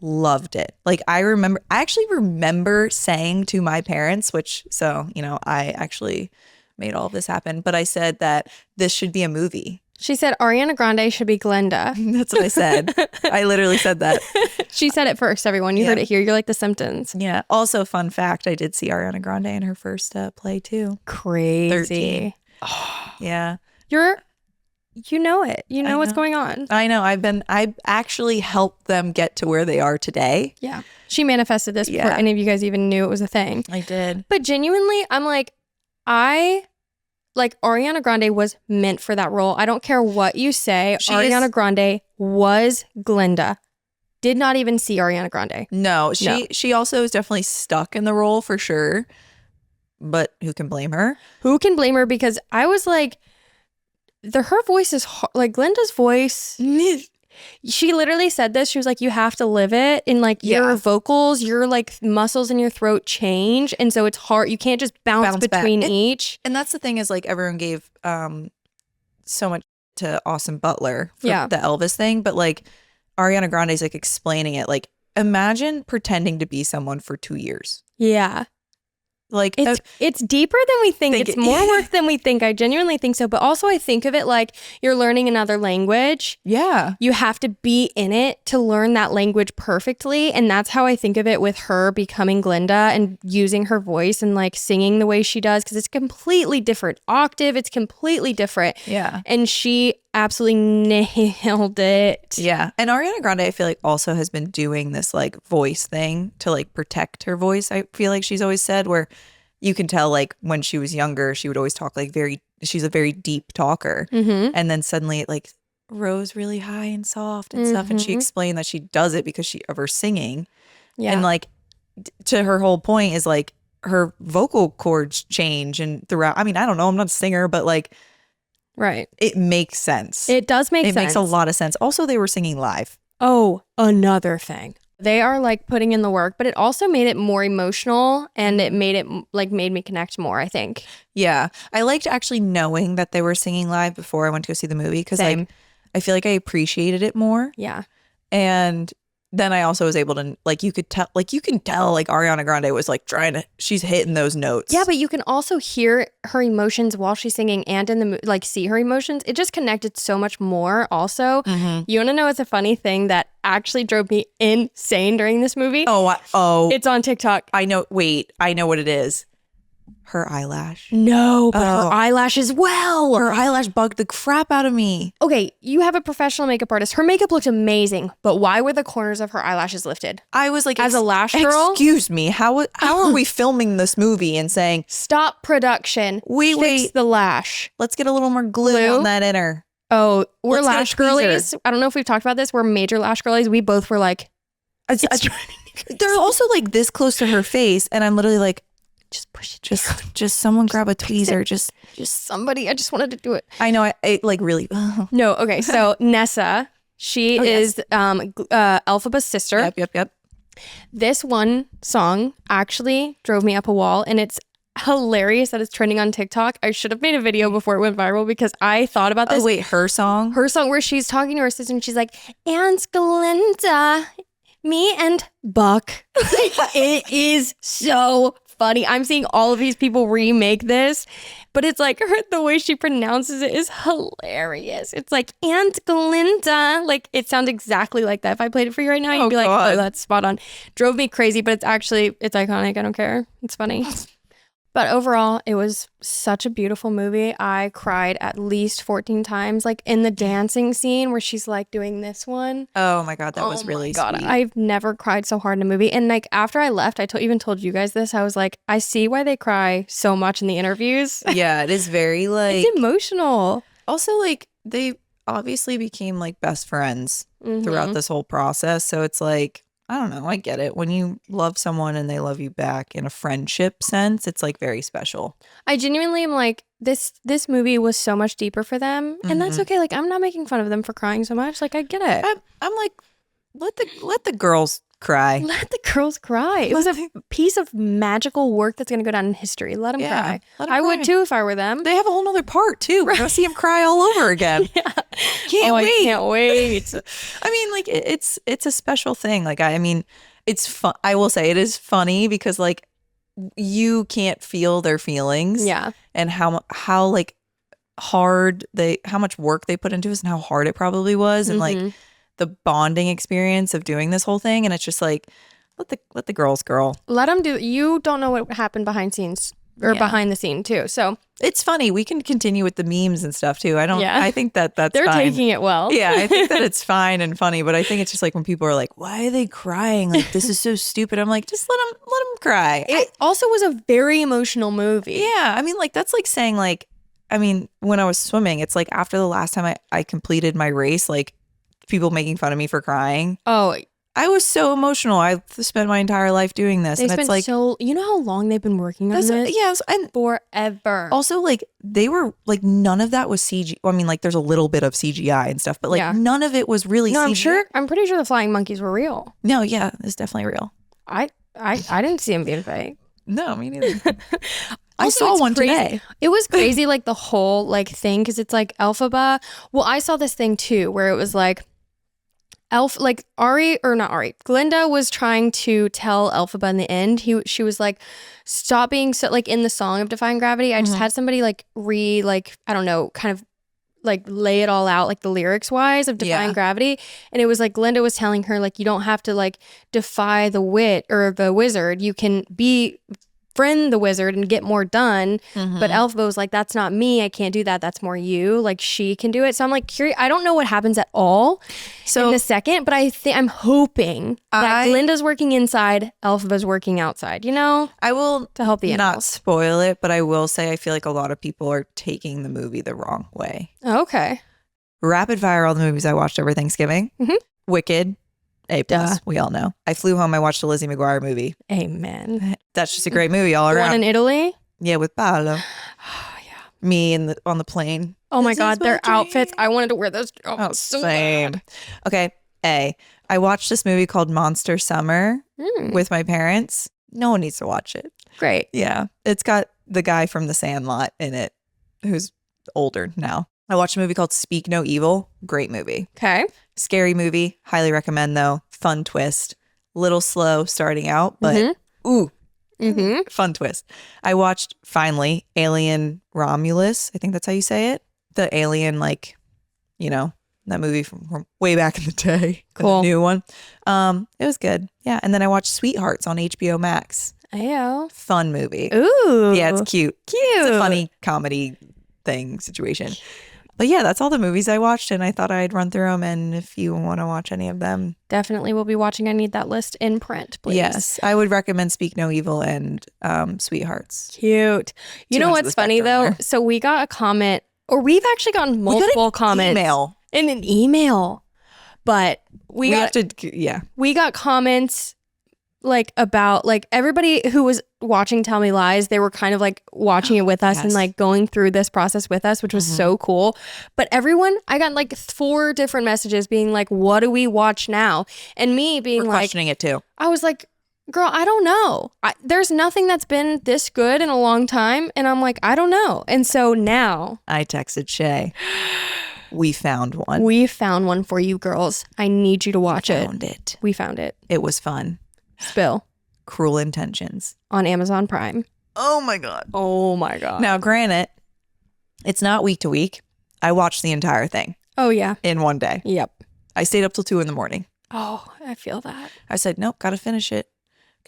Speaker 2: loved it. Like I actually remember saying to my parents, I actually made all of this happen, but I said that this should be a movie.
Speaker 1: She said Ariana Grande should be Glenda.
Speaker 2: That's what I said. I literally said that.
Speaker 1: She said it first, everyone. You heard it here. You're like the Simpsons.
Speaker 2: Yeah. Also, fun fact, I did see Ariana Grande in her first play too.
Speaker 1: Crazy.
Speaker 2: Yeah.
Speaker 1: You know it. You know what's going on.
Speaker 2: I know. I've actually helped them get to where they are today.
Speaker 1: Yeah. She manifested this before any of you guys even knew it was a thing.
Speaker 2: I did.
Speaker 1: But genuinely, I'm like, Ariana Grande was meant for that role. I don't care what you say. Ariana Grande was Glenda. Did not even see Ariana Grande.
Speaker 2: No, she also is definitely stuck in the role for sure. But who can blame her?
Speaker 1: Who can blame her? Because I was like, her voice is like Glenda's voice. She literally said this. She was like, you have to live it. And like your vocals, your like muscles in your throat change. And so it's hard. You can't just bounce between each.
Speaker 2: And that's the thing is like everyone gave so much to Austin Butler for the Elvis thing. But like Ariana Grande's like explaining it. Like imagine pretending to be someone for 2 years.
Speaker 1: Yeah.
Speaker 2: Like
Speaker 1: it's deeper than we think. It's more work than we think. I genuinely think so. But also I think of it like you're learning another language.
Speaker 2: Yeah.
Speaker 1: You have to be in it to learn that language perfectly. And that's how I think of it with her becoming Glinda and using her voice and like singing the way she does. Because it's completely different octave. It's completely different.
Speaker 2: Yeah.
Speaker 1: And she absolutely nailed it.
Speaker 2: Yeah. And Ariana Grande, I feel like also has been doing this like voice thing to like protect her voice. I feel like she's always said where you can tell like when she was younger, she would always talk like she's a very deep talker.
Speaker 1: Mm-hmm.
Speaker 2: And then suddenly it like rose really high and soft and stuff. And she explained that she does it because of her singing. Yeah. And like to her whole point is like her vocal cords change and throughout. I mean, I don't know. I'm not a singer, but like,
Speaker 1: right.
Speaker 2: It makes sense.
Speaker 1: It does make sense.
Speaker 2: It makes a lot of sense. Also, they were singing live.
Speaker 1: Oh, another thing. They are like putting in the work, but it also made it more emotional and it made me connect more, I think.
Speaker 2: Yeah. I liked actually knowing that they were singing live before I went to go see the movie because like I feel like I appreciated it more.
Speaker 1: Yeah.
Speaker 2: And then I also was able to like you can tell like Ariana Grande was like she's hitting those notes.
Speaker 1: Yeah, but you can also hear her emotions while she's singing and in the like see her emotions. It just connected so much more also. Mm-hmm. You want to know what's a funny thing that actually drove me insane during this movie? It's on TikTok.
Speaker 2: I know. Wait, I know what it is. Her eyelash.
Speaker 1: No, but her eyelash as well.
Speaker 2: Her eyelash bugged the crap out of me.
Speaker 1: Okay, you have a professional makeup artist. Her makeup looked amazing, but why were the corners of her eyelashes lifted?
Speaker 2: I was like,
Speaker 1: as a lash girl?
Speaker 2: Excuse me, how are we filming this movie and saying,
Speaker 1: stop production, fix the lash.
Speaker 2: Let's get a little more glue on that inner.
Speaker 1: Oh, we're lash girlies. I don't know if we've talked about this. We're major lash girlies. We both were like,
Speaker 2: they're also like this close to her face, and I'm literally like, just push it. Just someone grab a tweezer. Just
Speaker 1: somebody. I just wanted to do it.
Speaker 2: I know. I like really.
Speaker 1: No. Okay. So Nessa, she is Elphaba's sister.
Speaker 2: Yep.
Speaker 1: This one song actually drove me up a wall, and it's hilarious that it's trending on TikTok. I should have made a video before it went viral because I thought about this.
Speaker 2: Oh wait, her song
Speaker 1: where she's talking to her sister and she's like, "Aunt Glinda, me and Buck." It is so funny. I'm seeing all of these people remake this, but it's like the way she pronounces it is hilarious. It's like Aunt Glinda. Like it sounds exactly like that. If I played it for you right now, you'd be like, "Oh, that's spot on." Drove me crazy, but it's iconic. I don't care. It's funny. But overall, it was such a beautiful movie. I cried at least 14 times, like in the dancing scene where she's like doing this one.
Speaker 2: Oh my God, that was really sweet.
Speaker 1: I've never cried so hard in a movie. And like after I left, I even told you guys this. I was like, I see why they cry so much in the interviews.
Speaker 2: Yeah, it is very like...
Speaker 1: It's emotional.
Speaker 2: Also, like they obviously became like best friends throughout this whole process. So it's like... I don't know. I get it. When you love someone and they love you back in a friendship sense, it's like very special.
Speaker 1: I genuinely am like, this movie was so much deeper for them. And that's okay. Like, I'm not making fun of them for crying so much. Like, I get it.
Speaker 2: I'm like, let the girls cry.
Speaker 1: Let the girls cry. It was a piece of magical work that's going to go down in history. Let them cry. I would too if I were them.
Speaker 2: They have a whole nother part too. We're going to see them cry all over again. Can't wait.
Speaker 1: I can't wait.
Speaker 2: I mean, like it's a special thing. Like, I mean, it's fun. I will say it is funny because like you can't feel their feelings.
Speaker 1: Yeah.
Speaker 2: And how like hard how much work they put into us and how hard it probably was. And like the bonding experience of doing this whole thing. And it's just like, let the girls girl.
Speaker 1: Let them do. You don't know what happened behind scenes or behind the scene too. So
Speaker 2: it's funny. We can continue with the memes and stuff too. I think that's
Speaker 1: they're
Speaker 2: fine.
Speaker 1: taking it well.
Speaker 2: Yeah, I think that it's fine and funny, but I think it's just like when people are like, why are they crying? Like, this is so stupid. I'm like, just let them cry.
Speaker 1: It also was a very emotional movie.
Speaker 2: Yeah. I mean, like, that's like saying like, I mean, when I was swimming, it's like after the last time I completed my race, like people making fun of me for crying.
Speaker 1: Oh,
Speaker 2: I was so emotional. I spent my entire life doing this.
Speaker 1: They
Speaker 2: And
Speaker 1: spent
Speaker 2: it's like,
Speaker 1: you know how long they've been working on this?
Speaker 2: yes. And
Speaker 1: Forever.
Speaker 2: also, like, they were like, none of that was CG. I mean, like, there's a little bit of CGI and stuff, but like, none of it was really
Speaker 1: no,
Speaker 2: CGI.
Speaker 1: I'm pretty sure the flying monkeys were real.
Speaker 2: No, yeah, it's definitely real.
Speaker 1: I didn't see them being fake.
Speaker 2: No, me neither. I
Speaker 1: Also,
Speaker 2: saw
Speaker 1: it's
Speaker 2: one
Speaker 1: crazy.
Speaker 2: today.
Speaker 1: It was crazy, like the whole like thing, because it's like Elphaba. Well, I saw this thing too, where it was like Glinda was trying to tell Elphaba in the end. She was like, stop being so like in the song of Defying Gravity. I just had somebody like I don't know, kind of like lay it all out like the lyrics wise of Defying Gravity, and it was like Glinda was telling her like, you don't have to like defy the wit or the wizard, you can befriend the wizard and get more done. But Elphaba was like, that's not me, I can't do that, that's more you, like she can do it. So I'm like curious, I don't know what happens at all in the second, but I'm hoping that Glinda's working inside, Elphaba's working outside, you know?
Speaker 2: I will
Speaker 1: to help the
Speaker 2: not
Speaker 1: animals.
Speaker 2: spoil it, but I will say I feel like a lot of people are taking the movie the wrong way.
Speaker 1: Okay.
Speaker 2: Rapid fire all the movies I watched over Thanksgiving. Wicked, A+. We all know. I flew home, I watched a Lizzie McGuire movie.
Speaker 1: Amen.
Speaker 2: That's just a great movie all
Speaker 1: The
Speaker 2: around.
Speaker 1: one in Italy?
Speaker 2: Yeah, with Paolo.
Speaker 1: Oh, yeah.
Speaker 2: Me on the plane.
Speaker 1: Oh my
Speaker 2: This
Speaker 1: God,
Speaker 2: is
Speaker 1: their
Speaker 2: my
Speaker 1: outfits.
Speaker 2: dream.
Speaker 1: I wanted to wear those.
Speaker 2: Oh,
Speaker 1: so
Speaker 2: same.
Speaker 1: bad.
Speaker 2: Okay, A. I watched this movie called Monster Summer with my parents. No one needs to watch it.
Speaker 1: Great.
Speaker 2: Yeah. It's got the guy from The Sandlot in it who's older now. I watched a movie called Speak No Evil. Great movie.
Speaker 1: Okay.
Speaker 2: Scary movie. Highly recommend though. Fun twist. Little slow starting out, but ooh, fun twist. I watched finally Alien Romulus. I think that's how you say it. The alien, like, you know, that movie from way back in the day.
Speaker 1: Cool.
Speaker 2: The new one. It was good. Yeah. And then I watched Sweethearts on HBO Max.
Speaker 1: Ayo.
Speaker 2: Fun movie.
Speaker 1: Ooh.
Speaker 2: Yeah, it's cute.
Speaker 1: Cute.
Speaker 2: It's a funny comedy situation. But yeah, that's all the movies I watched, and I thought I'd run through them. And if you want to watch any of them,
Speaker 1: Definitely will be watching. I need that list in print, please.
Speaker 2: yes, I would recommend Speak No Evil and Sweethearts.
Speaker 1: Cute. You
Speaker 2: Two
Speaker 1: know
Speaker 2: ends of
Speaker 1: what's
Speaker 2: the
Speaker 1: funny
Speaker 2: spectrum
Speaker 1: though?
Speaker 2: there.
Speaker 1: So we got a comment, or we've actually gotten multiple comments
Speaker 2: Email.
Speaker 1: in an email, but we got comments like about like everybody who was watching Tell Me Lies, they were kind of like watching it with us and like going through this process with us, which was so cool. But everyone, I got like 4 different messages being like, what do we watch now? And me being
Speaker 2: We're
Speaker 1: like,
Speaker 2: questioning it too.
Speaker 1: I was like, girl, I don't know. There's nothing that's been this good in a long time. And I'm like, I don't know. And so now
Speaker 2: I texted Shay. We found one.
Speaker 1: we found one for you girls. I need you to watch it.
Speaker 2: Found it.
Speaker 1: We found it.
Speaker 2: It was fun.
Speaker 1: Spill
Speaker 2: Cruel Intentions.
Speaker 1: on Amazon Prime.
Speaker 2: Oh my God.
Speaker 1: Oh my God.
Speaker 2: Now, granted, it's not week to week. I watched the entire thing
Speaker 1: Oh yeah.
Speaker 2: in one day.
Speaker 1: Yep.
Speaker 2: I stayed up till 2 a.m.
Speaker 1: Oh, I feel that.
Speaker 2: I said, nope, gotta finish it.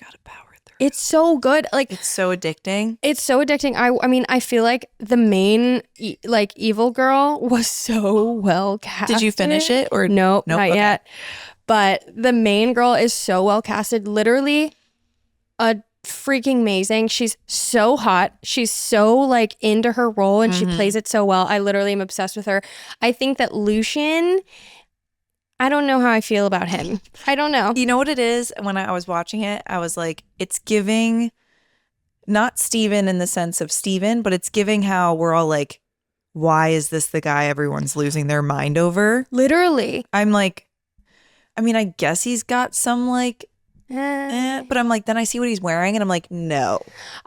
Speaker 2: Gotta power through.
Speaker 1: It's so good. Like
Speaker 2: It's so addicting.
Speaker 1: it's so addicting. I mean, I feel like the main like evil girl was so well casted.
Speaker 2: Did you finish it or
Speaker 1: Nope, not
Speaker 2: Okay.
Speaker 1: yet. But the main girl is so well casted. Literally a freaking amazing. She's so hot. She's so like into her role and she plays it so well. I literally am obsessed with her. I think that Lucian, I don't know how I feel about him. I don't know.
Speaker 2: You know what it is? When I was watching it, I was like, it's giving not Steven in the sense of Steven, but it's giving how we're all like, why is this the guy everyone's losing their mind over?
Speaker 1: Literally.
Speaker 2: I'm like, I mean, I guess he's got some like, but I'm like, then I see what he's wearing and I'm like, no,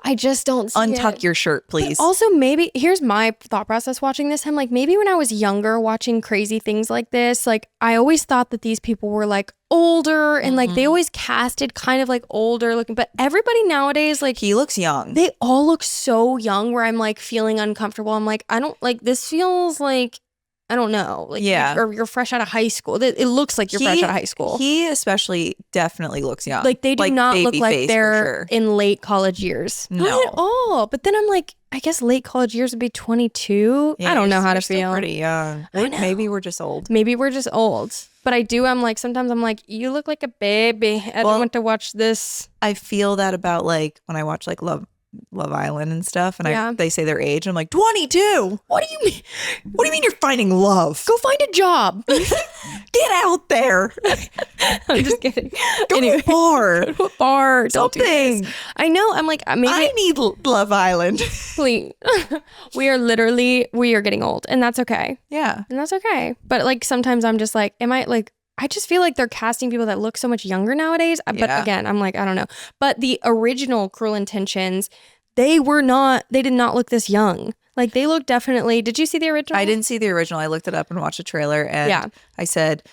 Speaker 1: I just don't see
Speaker 2: untuck
Speaker 1: it.
Speaker 2: your shirt, please.
Speaker 1: But also, maybe here's my thought process watching this. I'm like, maybe when I was younger watching crazy things like this, like I always thought that these people were like older and like they always casted kind of like older looking, but everybody nowadays, like
Speaker 2: He looks young.
Speaker 1: they all look so young where I'm like feeling uncomfortable. I'm like, I don't like this feels like, I don't know. Like,
Speaker 2: Yeah.
Speaker 1: or you're fresh out of high school. It looks like you're fresh out of high school.
Speaker 2: He especially definitely looks young.
Speaker 1: Like they do not look
Speaker 2: baby
Speaker 1: like
Speaker 2: face for
Speaker 1: they're
Speaker 2: sure.
Speaker 1: in late college years.
Speaker 2: No.
Speaker 1: Not at all. But then I'm like, I guess late college years would be 22.
Speaker 2: Yeah,
Speaker 1: I don't know how
Speaker 2: you're
Speaker 1: to
Speaker 2: still
Speaker 1: feel.
Speaker 2: Pretty young.
Speaker 1: I know.
Speaker 2: Maybe we're just old.
Speaker 1: Maybe we're just old. But I'm like, sometimes I'm like, you look like a baby. I don't
Speaker 2: Well-
Speaker 1: want to watch this.
Speaker 2: I feel that about like when I watch like Love Island and stuff, and
Speaker 1: Yeah.
Speaker 2: they say their age. I'm like 22.
Speaker 1: What do you mean?
Speaker 2: What do you mean you're finding love?
Speaker 1: Go find a job.
Speaker 2: Get out there.
Speaker 1: I'm just kidding.
Speaker 2: Go to a bar.
Speaker 1: Go to a bar. Don't do
Speaker 2: Something.
Speaker 1: this. I know. I'm like, maybe
Speaker 2: I need Love Island.
Speaker 1: please. We are getting old, and that's okay.
Speaker 2: Yeah.
Speaker 1: And that's okay. But like sometimes I'm just like, I just feel like they're casting people that look so much younger nowadays. But again, I'm like, I don't know. But the original Cruel Intentions, they did not look this young. Like they look definitely. Did you see the original?
Speaker 2: I didn't see the original. I looked it up and watched a trailer, and I said,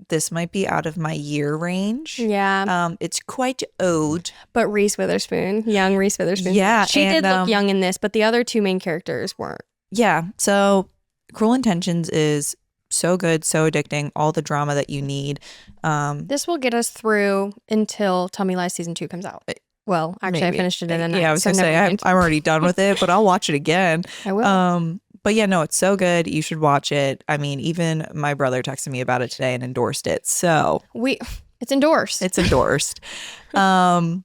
Speaker 2: this might be out of my year range.
Speaker 1: Yeah.
Speaker 2: It's quite old.
Speaker 1: But young Reese Witherspoon.
Speaker 2: Yeah.
Speaker 1: She did look young in this, but the other two main characters weren't.
Speaker 2: Yeah. So Cruel Intentions is so good, so addicting, all the drama that you need.
Speaker 1: This will get us through until Tell Me Lies season 2 comes out. Well, actually,
Speaker 2: Maybe.
Speaker 1: I finished it in a night.
Speaker 2: Yeah, I was going to say, I'm already done with it, but I'll watch it again.
Speaker 1: I will.
Speaker 2: But yeah, no, it's so good. You should watch it. I mean, even my brother texted me about it today and endorsed it. So
Speaker 1: it's endorsed.
Speaker 2: It's endorsed. But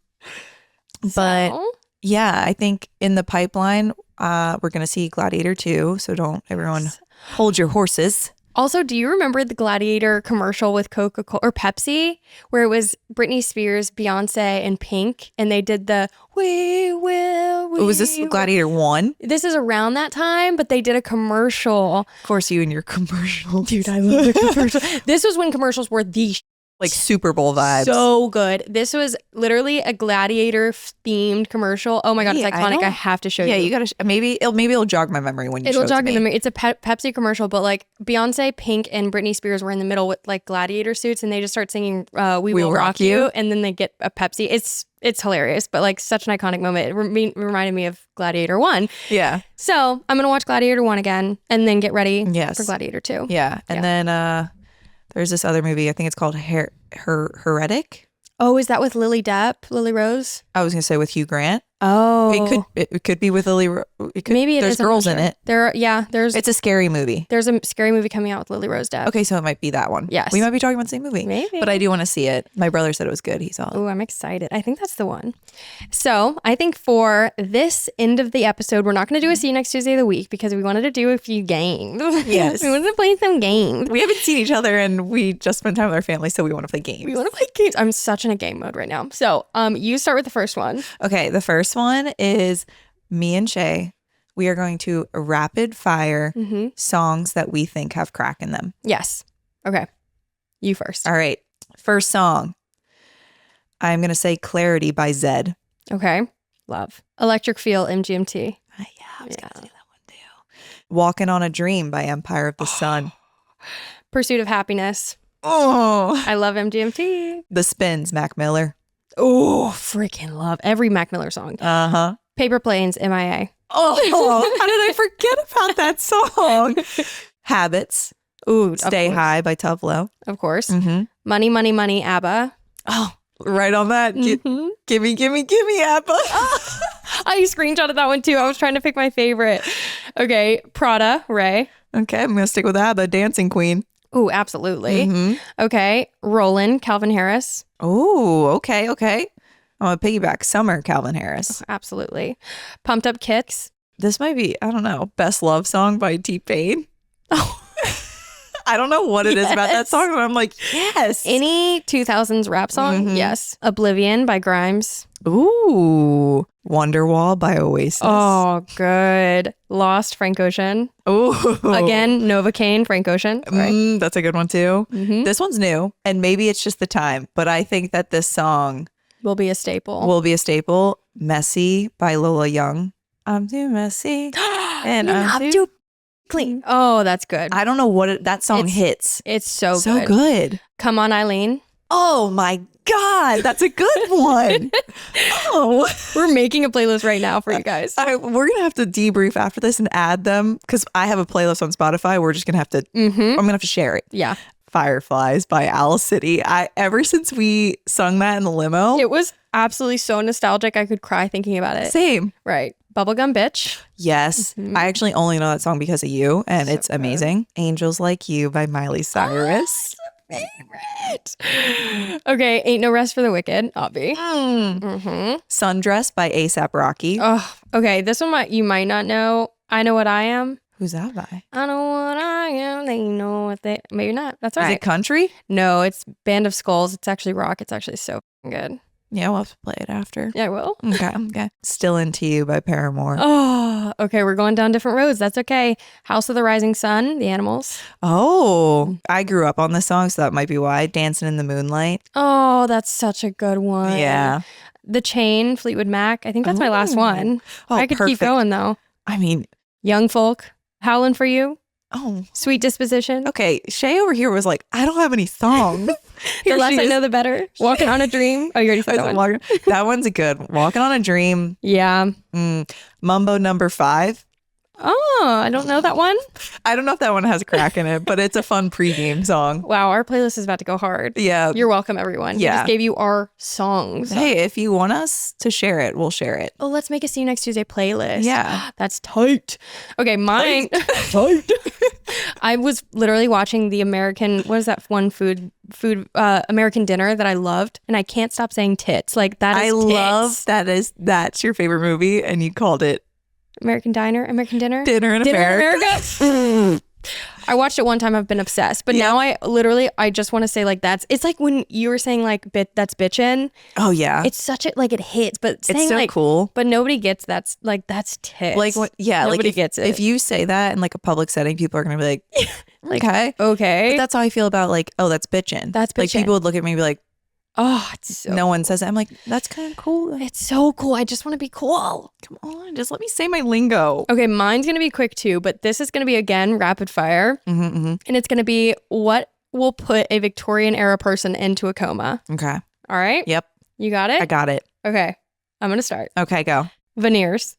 Speaker 2: yeah, I think in the pipeline, we're going to see Gladiator 2. So don't everyone hold your horses.
Speaker 1: Also, do you remember the Gladiator commercial with Coca-Cola or Pepsi where it was Britney Spears, Beyonce, and Pink, and they did the "We Will"?
Speaker 2: Was this Gladiator 1?
Speaker 1: This is around that time, but they did a commercial.
Speaker 2: Of course, you and your commercial.
Speaker 1: Dude, I love the commercial. This was when commercials were
Speaker 2: like Super Bowl vibes.
Speaker 1: So good. This was literally a Gladiator themed commercial. Oh my God, it's iconic. I have to show you.
Speaker 2: Yeah, you gotta. Maybe it'll jog my memory when you show it to me.
Speaker 1: It'll jog me. It's a Pepsi commercial, but like Beyonce, Pink, and Britney Spears were in the middle with like gladiator suits, and they just start singing "We Will Rock You," and then they get a Pepsi. It's hilarious, but like such an iconic moment. It reminded me of Gladiator 1.
Speaker 2: Yeah.
Speaker 1: So I'm gonna watch Gladiator 1 again, and then get ready for Gladiator 2.
Speaker 2: Yeah, and then there's this other movie. I think it's called Heretic.
Speaker 1: Oh, is that with Lily Rose?
Speaker 2: I was gonna say with Hugh Grant.
Speaker 1: Oh,
Speaker 2: it could be with Lily.
Speaker 1: Maybe
Speaker 2: there's girls in it.
Speaker 1: It's
Speaker 2: a scary movie.
Speaker 1: There's a scary movie coming out with Lily Rose Depp.
Speaker 2: Okay, so it might be that one.
Speaker 1: Yes,
Speaker 2: we might be talking about the same movie.
Speaker 1: Maybe,
Speaker 2: but I do want to see it. My brother said it was good. He saw it.
Speaker 1: Oh, I'm excited. I think that's the one. So I think for this end of the episode, we're not going to do a See You Next Tuesday of the Week because we wanted to do a few games.
Speaker 2: Yes,
Speaker 1: we wanted to play some games.
Speaker 2: We haven't seen each other and we just spent time with our family, so we want to play games.
Speaker 1: I'm such in a game mode right now. So you start with the first one.
Speaker 2: Okay, the first one is me and Shay. We are going to rapid fire songs that we think have crack in them.
Speaker 1: Yes. Okay. You first.
Speaker 2: All right. First song. I'm going to say Clarity by Zed.
Speaker 1: Okay. Love. Electric Feel, MGMT.
Speaker 2: Yeah, I was going to say that one too. Walking on a Dream by Empire of the Sun.
Speaker 1: Pursuit of Happiness.
Speaker 2: Oh.
Speaker 1: I love MGMT.
Speaker 2: The Spins, Mac Miller.
Speaker 1: Oh, freaking love every Mac Miller song.
Speaker 2: Uh-huh.
Speaker 1: Paper Planes, MIA.
Speaker 2: Oh, how did I forget about that song? Habits.
Speaker 1: Ooh,
Speaker 2: Stay High by Tuvlo.
Speaker 1: Of course. Money, Money, Money, ABBA.
Speaker 2: Oh, right on that. Gimme, ABBA.
Speaker 1: I screenshotted that one too. I was trying to pick my favorite. Okay, Prada, Ray.
Speaker 2: Okay, I'm going to stick with ABBA, Dancing Queen.
Speaker 1: Ooh, absolutely. Okay, Rollin', Calvin Harris.
Speaker 2: Oh, okay. I'm going to piggyback. Summer, Calvin Harris.
Speaker 1: Oh, absolutely. Pumped Up Kicks.
Speaker 2: This might be, I don't know, Best Love Song by T-Pain. Oh. I don't know what it is about that song, but I'm like, yes.
Speaker 1: Any 2000s rap song? Yes. Oblivion by Grimes.
Speaker 2: Ooh. Wonderwall by Oasis.
Speaker 1: Oh, good. Lost, Frank Ocean.
Speaker 2: Ooh.
Speaker 1: Again, Novocaine, Frank Ocean. Right.
Speaker 2: That's a good one too. This one's new, and maybe it's just the time, but I think that this song
Speaker 1: will be a staple.
Speaker 2: Messy by Lola Young. I'm too messy.
Speaker 1: And I'm too clean. Oh, that's good.
Speaker 2: I don't know what that song hits.
Speaker 1: It's so
Speaker 2: good.
Speaker 1: Come On, Eileen.
Speaker 2: Oh my God, that's a good one. Oh,
Speaker 1: we're making a playlist right now for you guys.
Speaker 2: We're gonna have to debrief after this and add them because I have a playlist on Spotify. We're just gonna have to. I'm gonna have to share it.
Speaker 1: Yeah.
Speaker 2: Fireflies by Owl City. Ever since we sung that in the limo,
Speaker 1: it was absolutely so nostalgic. I could cry thinking about it.
Speaker 2: Same.
Speaker 1: Right. Bubblegum Bitch.
Speaker 2: Yes. I actually only know that song because of you, and it's amazing. Angels Like You by Miley Cyrus.
Speaker 1: Favorite. Okay, Ain't No Rest for the Wicked, Obvi.
Speaker 2: Sundress by A$AP Rocky.
Speaker 1: Oh, okay. This one you might not know. I Know What I Am.
Speaker 2: Who's that by?
Speaker 1: I know what I am. They know what they. Maybe not. That's all
Speaker 2: Is
Speaker 1: right.
Speaker 2: it country?
Speaker 1: No, it's Band of Skulls. It's actually rock. It's actually so good.
Speaker 2: Yeah, we'll have to play it after.
Speaker 1: Yeah, I will.
Speaker 2: Okay. Still Into You by Paramore.
Speaker 1: Oh, okay. We're going down different roads. That's okay. House of the Rising Sun, The Animals.
Speaker 2: Oh, I grew up on this song, so that might be why. Dancing in the Moonlight.
Speaker 1: Oh, that's such a good one.
Speaker 2: Yeah.
Speaker 1: The Chain, Fleetwood Mac. I think that's my last one.
Speaker 2: Oh,
Speaker 1: I could keep
Speaker 2: perfect.
Speaker 1: going though.
Speaker 2: I mean,
Speaker 1: Young Folk, Howlin' for You,
Speaker 2: oh,
Speaker 1: Sweet Disposition.
Speaker 2: okay. Shay over here was like, I don't have any songs.
Speaker 1: The less I know, the better. Walking on a Dream. Oh, you already said that one.
Speaker 2: That one's a good. Walking on a Dream.
Speaker 1: Yeah.
Speaker 2: Mumbo number 5.
Speaker 1: Oh, I don't know that one.
Speaker 2: I don't know if that one has a crack in it, but it's a fun pregame song.
Speaker 1: Wow, our playlist is about to go hard.
Speaker 2: Yeah.
Speaker 1: You're welcome, everyone. We
Speaker 2: Yeah.
Speaker 1: just gave you our songs.
Speaker 2: Hey, if you want us to share it, we'll share it.
Speaker 1: Oh, let's make a See You Next Tuesday playlist.
Speaker 2: Yeah.
Speaker 1: That's tight. Okay, mine. Tight. I was literally watching the American, what is that one American Dinner that I loved, and I can't stop saying tits. Like that is
Speaker 2: I
Speaker 1: tits.
Speaker 2: love that's your favorite movie, and you called it
Speaker 1: American Dinner, American Dinner.
Speaker 2: Dinner in America.
Speaker 1: I watched it one time. I've been obsessed, but now I just want to say like it's like when you were saying like that's bitchin'.
Speaker 2: Oh yeah,
Speaker 1: It's such a like it hits, but saying
Speaker 2: it's so
Speaker 1: like
Speaker 2: cool.
Speaker 1: but nobody gets that's tits.
Speaker 2: Like what? Yeah,
Speaker 1: Nobody
Speaker 2: like
Speaker 1: gets it.
Speaker 2: If you say that in like a public setting, people are gonna be like, okay,
Speaker 1: okay,
Speaker 2: But that's how I feel about like, oh, that's bitchin'.
Speaker 1: That's
Speaker 2: Like
Speaker 1: bitchin'.
Speaker 2: people would look at me and be like,
Speaker 1: oh, it's so
Speaker 2: no one says that. I'm like, that's kind of cool.
Speaker 1: It's so cool. I just want to be cool.
Speaker 2: Come on, just let me say my lingo.
Speaker 1: Okay, mine's going to be quick too, but this is going to be again rapid fire. And it's going to be what will put a Victorian era person into a coma.
Speaker 2: Okay.
Speaker 1: All right?
Speaker 2: Yep.
Speaker 1: You got it?
Speaker 2: I got it.
Speaker 1: Okay. I'm going to start.
Speaker 2: Okay, go.
Speaker 1: Veneers.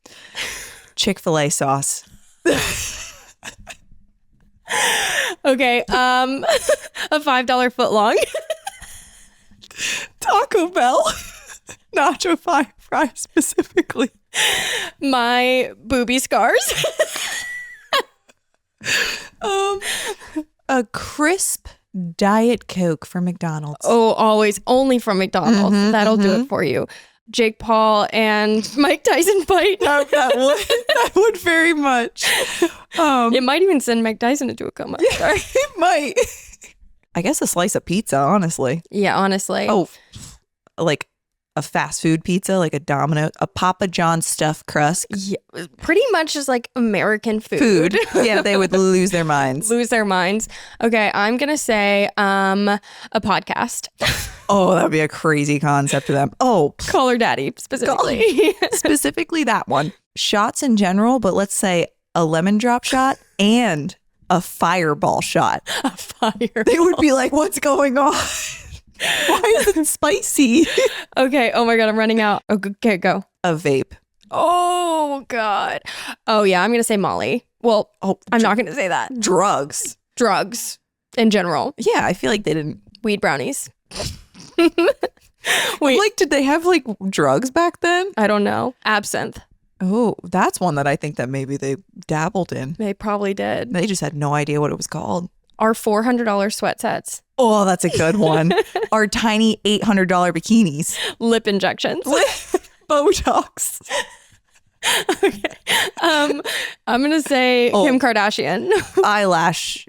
Speaker 2: Chick-fil-A sauce.
Speaker 1: Okay. A $5 foot long.
Speaker 2: Taco Bell. Nacho fry specifically.
Speaker 1: My booby scars.
Speaker 2: A crisp Diet Coke from McDonald's.
Speaker 1: Oh, always. Only from McDonald's. That'll do it for you. Jake Paul and Mike Tyson fight.
Speaker 2: That would very much.
Speaker 1: It might even send Mike Tyson into a coma. Sorry.
Speaker 2: It might. I guess a slice of pizza, honestly.
Speaker 1: Yeah, honestly.
Speaker 2: Oh, like a fast food pizza, like a Domino, a Papa John's stuffed crust.
Speaker 1: Yeah, pretty much just like American food.
Speaker 2: Yeah, they would lose their minds.
Speaker 1: Lose their minds. Okay, I'm gonna say a podcast.
Speaker 2: Oh, that would be a crazy concept to them. Oh,
Speaker 1: Call Her Daddy specifically.
Speaker 2: specifically that one. Shots in general, but let's say a lemon drop shot and a fireball shot.
Speaker 1: A fire.
Speaker 2: They would be like, what's going on? Why is it spicy?
Speaker 1: Okay. Oh my god, I'm running out. Okay, go.
Speaker 2: A vape.
Speaker 1: Oh god. Oh yeah, I'm gonna say Molly. Well, I'm not gonna say that.
Speaker 2: Drugs.
Speaker 1: Drugs in general.
Speaker 2: Yeah, I feel like they didn't.
Speaker 1: Weed brownies.
Speaker 2: Wait, like, did they have like drugs back then?
Speaker 1: I don't know. Absinthe.
Speaker 2: Oh, that's one that I think that maybe they dabbled in.
Speaker 1: They probably did.
Speaker 2: They just had no idea what it was called.
Speaker 1: Our $400 sweat sets.
Speaker 2: Oh, that's a good one. Our tiny $800 bikinis.
Speaker 1: Lip injections.
Speaker 2: Botox.
Speaker 1: Okay. I'm gonna say Kim Kardashian.
Speaker 2: Eyelash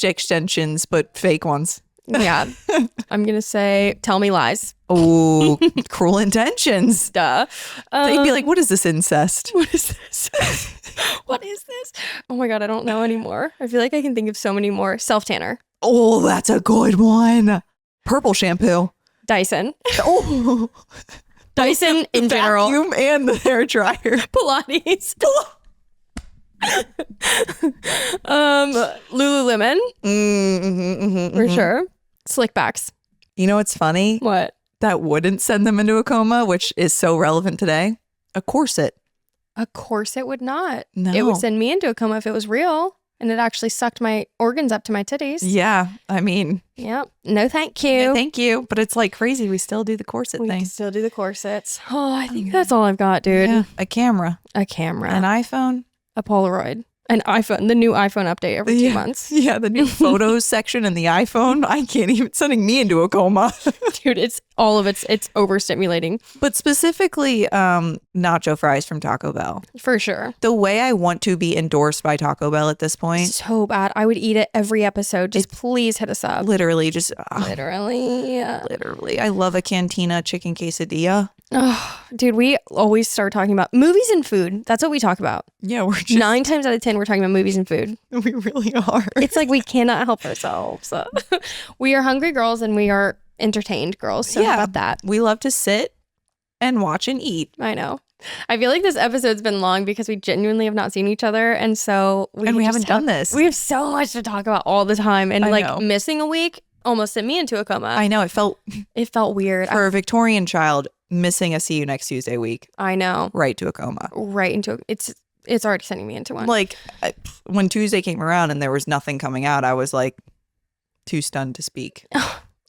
Speaker 2: extensions, but fake ones.
Speaker 1: Yeah. I'm gonna say Tell Me Lies.
Speaker 2: Oh, Cruel Intentions.
Speaker 1: Duh.
Speaker 2: They'd be like, what is this incest?
Speaker 1: What is this? What is this? Oh my god, I don't know anymore. I feel like I can think of so many more. Self tanner.
Speaker 2: Oh, that's a good one. Purple shampoo.
Speaker 1: Dyson.
Speaker 2: Oh,
Speaker 1: Dyson in general.
Speaker 2: vacuum and the hair dryer.
Speaker 1: Pilates. Lululemon. For sure. Slickbacks.
Speaker 2: You know what's funny?
Speaker 1: What?
Speaker 2: That wouldn't send them into a coma, which is so relevant today. A corset.
Speaker 1: A corset would not.
Speaker 2: No.
Speaker 1: It would send me into a coma if it was real and it actually sucked my organs up to my titties.
Speaker 2: Yeah, I mean,
Speaker 1: Yep. No, thank you.
Speaker 2: thank you, but it's like crazy. We still do the corset
Speaker 1: We
Speaker 2: thing.
Speaker 1: can still do the corsets. Oh, I think that's all I've got, dude.
Speaker 2: Yeah, a camera,
Speaker 1: A camera.
Speaker 2: an iPhone.
Speaker 1: A Polaroid. An iPhone, the new iPhone update every 2 months.
Speaker 2: Yeah, the new photos section in the iPhone. I can't even, sending me into a coma.
Speaker 1: Dude, it's overstimulating.
Speaker 2: But specifically, nacho fries from Taco Bell.
Speaker 1: For sure.
Speaker 2: The way I want to be endorsed by Taco Bell at this point.
Speaker 1: So bad. I would eat it every episode. Just please hit us up.
Speaker 2: Literally, just.
Speaker 1: Literally.
Speaker 2: Literally. I love a Cantina chicken quesadilla.
Speaker 1: Oh, dude, we always start talking about movies and food. That's what we talk about.
Speaker 2: Yeah, we're just.
Speaker 1: 9 times out of 10, we're talking about movies and food.
Speaker 2: We really are.
Speaker 1: It's like we cannot help ourselves. We are hungry girls and we are entertained girls. So how about that?
Speaker 2: We love to sit and watch and eat.
Speaker 1: I know. I feel like this episode's been long because we genuinely have not seen each other. And so
Speaker 2: we haven't done this.
Speaker 1: We have so much to talk about all the time. And missing a week almost sent me into a coma.
Speaker 2: I know. It felt
Speaker 1: weird.
Speaker 2: For a Victorian child, missing a See You Next Tuesday week.
Speaker 1: I know.
Speaker 2: Right to a coma.
Speaker 1: Right into it's already sending me into one.
Speaker 2: Like when Tuesday came around and there was nothing coming out, I was like too stunned to speak.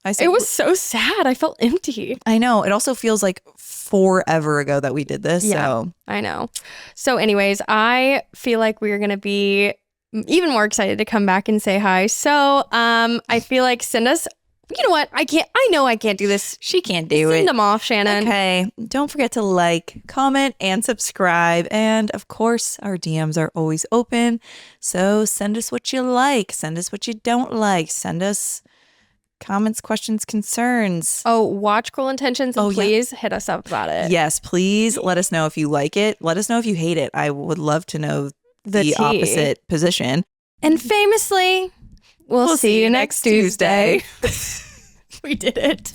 Speaker 2: I said,
Speaker 1: it was so sad. I felt empty.
Speaker 2: I know. It also feels like forever ago that we did this.
Speaker 1: Yeah,
Speaker 2: so
Speaker 1: I know. So anyways, I feel like we're going to be even more excited to come back and say hi. So I feel like send us. You know what? I know I can't do this.
Speaker 2: She can't do it.
Speaker 1: Send them off, Shannon.
Speaker 2: Okay. Don't forget to like, comment, and subscribe. And of course, our DMs are always open. So send us what you like. Send us what you don't like. Send us comments, questions, concerns.
Speaker 1: Oh, watch Cruel Intentions and please hit us up about it.
Speaker 2: Yes, please let us know if you like it. Let us know if you hate it. I would love to know the opposite position.
Speaker 1: And famously, we'll see you next Tuesday. We did it.